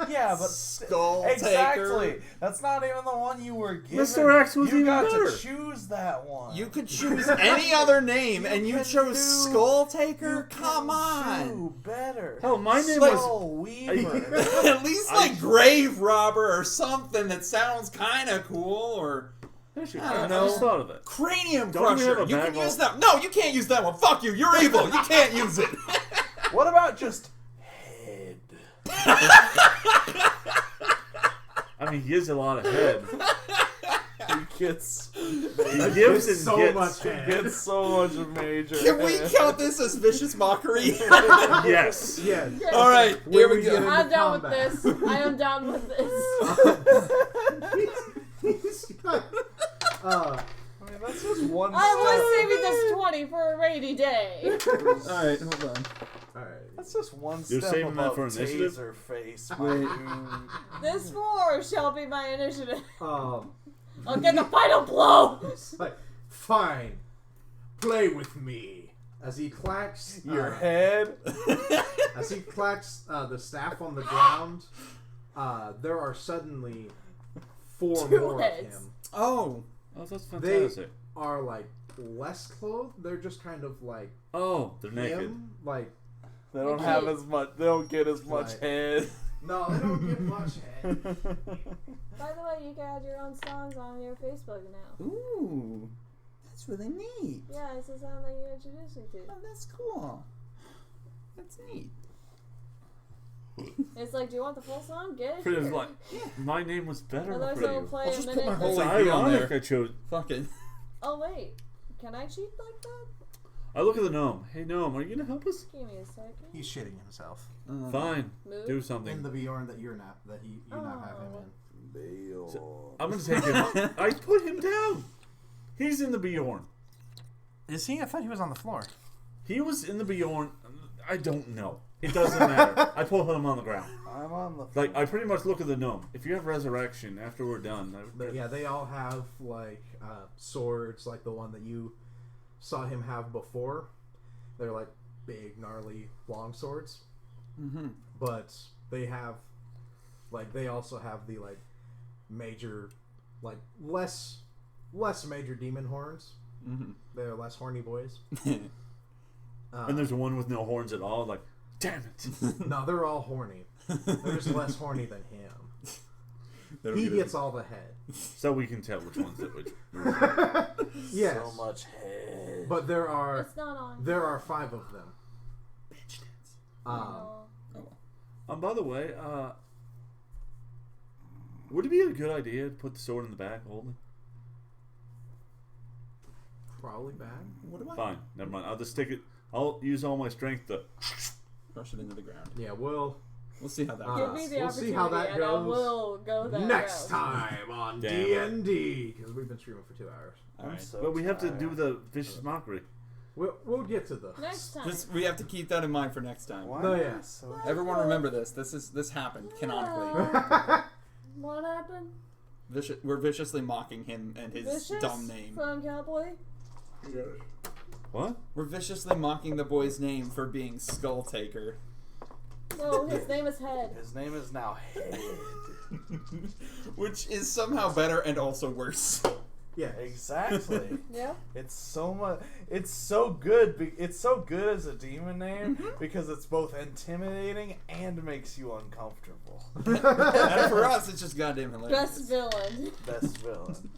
S2: Yeah, but
S3: Skull
S2: exactly.
S3: Taker.
S2: That's not even the one you were given.
S5: Mr. X was
S2: you
S5: even
S2: got
S5: better.
S2: to choose that one.
S3: You could choose any other name, and you
S2: can
S3: chose
S2: do-
S3: Skull
S2: You
S3: Taker.
S2: can
S3: Come on.
S2: do better.
S5: Hell, my name
S3: Like-
S5: was.
S2: Skull Weaver.
S3: At least like Grave Robber or something that sounds kind of cool, or
S5: Actually,
S3: I don't
S5: I just
S3: know.
S5: thought of it.
S3: Cranium
S5: Don't we
S3: Crusher.
S5: have a
S3: You
S5: bag
S3: can use
S5: of-
S3: that. No, you can't use that one. Fuck you. You're evil. You can't use it.
S2: What about just head?
S5: I mean, he gives a lot of head.
S2: He gets
S5: He gives and
S1: so
S5: gets.
S1: much head.
S2: gets so much major.
S3: Can we count this as vicious mockery?
S5: Yes.
S1: Yeah.
S3: All right,
S1: Where
S3: here we
S1: we get
S3: go.
S1: in-
S4: I'm down with
S1: combat.
S4: this. I am down with this.
S1: He's got,
S2: I mean, that's just one
S4: I was
S2: step.
S4: saving this 20 for a rainy day.
S3: All right, hold on.
S1: alright.
S2: That's just one
S5: You're
S2: step
S5: saving that
S2: above
S5: for initiative?
S2: taser face.
S3: Wait.
S4: This 4 shall be my initiative.
S1: Um,
S4: I'll get the final blow.
S1: like, fine, play with me. As he clacks
S2: Your head.
S1: as he clacks the staff on the ground, there are suddenly 4
S4: Two
S1: more
S4: heads.
S1: of him.
S3: Oh,
S5: Oh, that's
S1: They
S5: fantastic.
S1: are like less clothed. They're just kind of like
S5: Oh, they're naked.
S1: him. Like
S2: They don't have as much. They don't get as much
S1: Right.
S2: head.
S1: no, they don't get much head.
S4: By the way, you can add your own songs on your Facebook now.
S3: ooh, that's really neat.
S4: Yeah, it's the song that you introduced me to.
S3: Oh, that's cool. That's neat.
S4: It's like, do you want the full song? Get it.
S5: But it was
S4: here.
S5: like, my name was better
S4: Otherwise,
S5: for
S4: it'll
S5: you.
S4: play
S3: I'll
S4: a
S3: just put
S4: minute.
S3: my whole
S5: It's
S3: AP on
S5: ironic
S3: there.
S5: I chose.
S3: Fucking.
S4: Oh wait, can I cheat like that?
S5: I look at the gnome. Hey, gnome, are you gonna help us?
S4: Give me a second.
S1: He's shitting himself
S5: Fine.
S4: Move.
S5: Do something.
S1: in the Bjorn that you're not that you now have him in.
S5: I'm gonna take him. I put him down. He's in the Bjorn.
S1: Is he? I thought he was on the floor.
S5: He was in the Bjorn. I don't know. It doesn't matter. I put him on the ground.
S2: I'm on the.
S5: Like, I pretty much look at the gnome. If you have resurrection after we're done,
S1: Yeah, they all have like swords, like the one that you saw him have before. They're like big, gnarly, long swords.
S3: Mm-hmm.
S1: But they have, like, they also have the like major, like less major demon horns.
S3: Mm-hmm.
S1: They're less horny boys.
S5: and there's one with no horns at all. Like, damn it.
S1: No, they're all horny. They're just less horny than him. He gets all the head.
S5: So we can tell which one's which.
S1: Yes,
S2: So much head.
S1: but there are
S4: It's not on.
S1: 5 of them.
S3: Bitch dance.
S1: Um,
S4: Oh.
S5: By the way, Would it be a good idea to put the sword in the back, hold it?
S1: Probably bad.
S3: What do I?
S5: Fine, never mind. I'll just stick it. I'll use all my strength to.
S3: Rush it into the ground.
S1: Yeah, we'll
S3: see how that
S4: Give
S3: goes.
S4: me the
S1: we'll
S4: opportunity,
S1: see how that
S4: and I
S1: goes
S4: will go that
S1: next
S4: route.
S1: time on
S5: Damn
S1: D&D because we've been streaming for 2 hours.
S2: I'm so
S5: But we have to
S2: tired.
S5: do the vicious mockery.
S1: We'll get to those.
S4: Next time.
S3: We have to keep that in mind for next time.
S2: Why
S1: No,
S2: am I
S1: yeah.
S2: so
S3: Everyone remember this. This happened canonically.
S4: What happened?
S3: We're viciously mocking him and his
S4: Vicious
S3: dumb name.
S4: from Cowboy?
S5: What?
S3: We're viciously mocking the boy's name for being Skull Taker.
S4: No, his name is Head.
S2: His name is now Head.
S3: Which is somehow better and also worse.
S1: Yeah.
S2: Exactly.
S4: Yeah?
S2: It's so much. It's so good. It's so good as a demon name because it's both intimidating and makes you uncomfortable.
S3: And for us, it's just goddamn hilarious.
S4: Best villain.
S2: Best villain.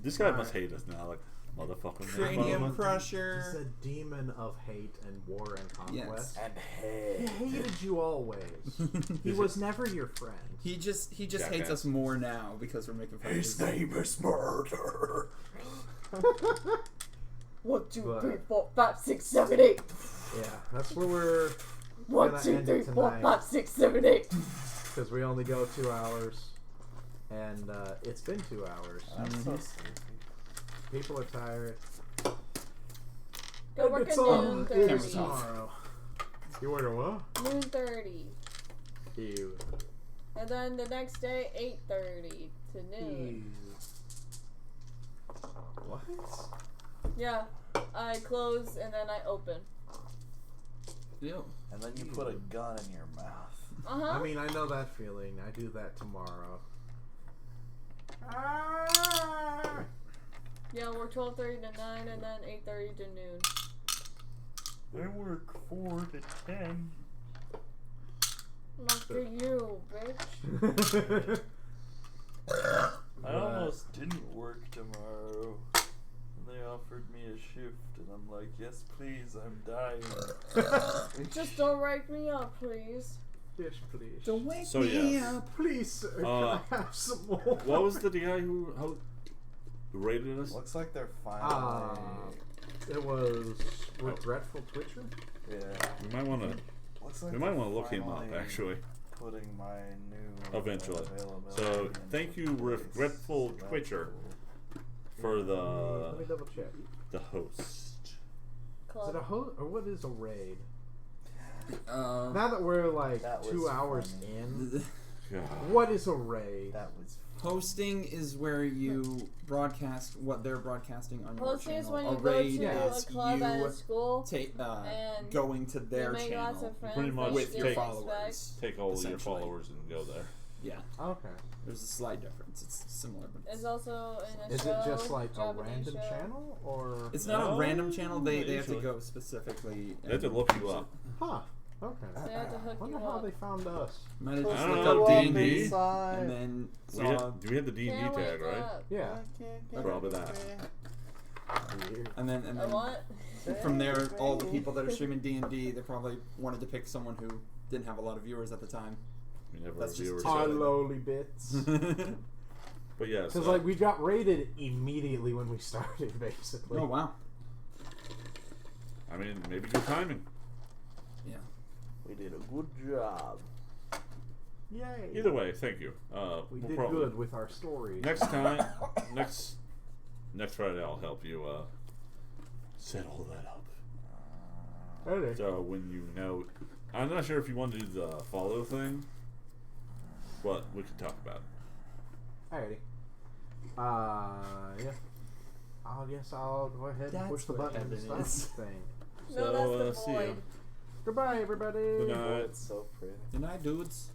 S5: This guy must hate us now, like motherfucker.
S3: Cranium
S1: He's
S3: Crusher.
S1: a demon of hate and war and conquest.
S3: Yes.
S2: And
S1: He
S2: Head.
S1: hated you always. He was never your friend.
S3: He just hates
S5: Jackass.
S3: us more now because we're making fun of
S2: His
S3: his
S2: name is Murder.
S4: 1, 2,
S1: But-
S4: 3, 4, 5, 6, 7, 8.
S1: Yeah, that's where we're
S4: 1,
S1: Gonna
S4: 2,
S1: end
S4: 3,
S1: it
S4: 4,
S1: tonight.
S4: 5, 6, 7, 8.
S1: because we only go 2 hours, and it's been 2 hours.
S2: I'm so sleepy.
S1: People are tired.
S4: Go work
S1: It's
S4: at
S1: on.
S4: noon
S1: It
S4: 30.
S1: is tomorrow. You working what?
S4: Noon 30.
S1: Ew.
S4: And then the next day, 8:30 to noon.
S1: What?
S4: Yeah. I close and then I open.
S3: Ew.
S2: And then you put a gun in your mouth.
S4: Uh-huh.
S1: I mean, I know that feeling. I do that tomorrow.
S4: Yeah, we're 12:30 to 9 and then 8:30 to noon.
S2: I work 4 to 10.
S4: Look at you, bitch.
S2: I almost didn't work tomorrow. And they offered me a shift, and I'm like, yes, please, I'm dying.
S4: Just don't wake me up, please.
S1: Yes, please.
S3: Don't wake
S5: So,
S3: me
S5: yes.
S3: up.
S1: Please, sir, can I have some more?
S5: What was the guy who rated us?
S2: Looks like they're finally.
S1: It was Regretful Twitcher?
S2: Yeah.
S5: We might want to.
S2: Looks like
S5: We might
S2: they're
S5: want to look him up
S2: finally
S5: actually.
S2: Putting my new.
S5: Eventually.
S2: availability
S5: So
S2: into
S5: thank you,
S2: place.
S5: Regretful
S2: So that's
S5: Twitcher,
S2: cool.
S5: for
S1: Let me double check.
S5: the host.
S1: Is
S4: Club.
S1: it a host or what is a raid?
S3: Um,
S1: Now that we're like
S2: That was
S1: 2 hours
S2: funny.
S1: in,
S5: God.
S1: what is a raid?
S2: That was.
S3: hosting is where you broadcast what they're broadcasting on your
S4: Hosting
S3: channel.
S4: is when
S3: a
S4: you go
S3: raid
S4: to a
S3: is
S4: club at a
S3: you
S4: school
S3: and
S4: and
S3: going to their
S4: you make lots
S3: channel
S4: of friends
S5: Pretty much
S4: that
S3: with
S4: you
S3: your
S5: take-
S4: didn't
S3: followers.
S4: expect.
S5: Take all of your
S3: Essentially.
S5: followers and go there.
S3: Yeah,
S1: Okay.
S3: there's a slight difference. It's similar, but
S4: It's also in a
S1: Is
S4: show.
S1: it just like a
S4: Japanese
S1: random
S4: show.
S1: channel or?
S3: it's not a
S5: No,
S3: random channel. They have to
S5: usually.
S3: go specifically.
S5: They have to
S3: and
S5: look
S3: use
S5: you
S3: it.
S5: up.
S1: Huh. Okay.
S4: They have to hook
S1: Wonder
S4: you
S1: how
S4: up.
S1: they found us.
S3: Might have
S5: I
S3: just
S5: don't
S3: looked
S5: know.
S3: up
S5: D&D.
S3: D&D
S2: Inside.
S3: and then
S5: Do
S3: saw,
S5: we have the D&D
S4: Can't
S5: tag,
S4: wake
S5: right?
S4: up.
S1: Yeah.
S5: Probably that.
S1: Weird.
S3: and then
S4: A what?
S3: from there, all the people that are streaming D&D, they probably wanted to pick someone who didn't have a lot of viewers at the time.
S5: We never
S3: That's just
S5: reviewers.
S1: Our
S3: totally-
S1: lowly bits.
S5: But yeah,
S1: Because
S5: so,
S1: like we got rated immediately when we started, basically.
S3: Oh wow!
S5: I mean, maybe good timing.
S3: Yeah.
S2: We did a good job.
S1: Yay!
S5: Either way, thank you.
S1: we
S5: we'll
S1: did
S5: probably-
S1: good with our stories.
S5: Next time, next Friday, I'll help you set all that up.
S1: Okay.
S5: So when you know, I'm not sure if you want to do the follow thing, but we can talk about it.
S1: Alrighty. Yeah. I'll go ahead and
S3: That's
S1: push the
S3: where
S1: button and
S3: heaven
S1: stop
S3: is.
S1: the thing.
S4: No, that's the
S5: see ya.
S4: void.
S1: Goodbye, everybody.
S5: Good night.
S2: It's so pretty.
S3: Good night, dudes.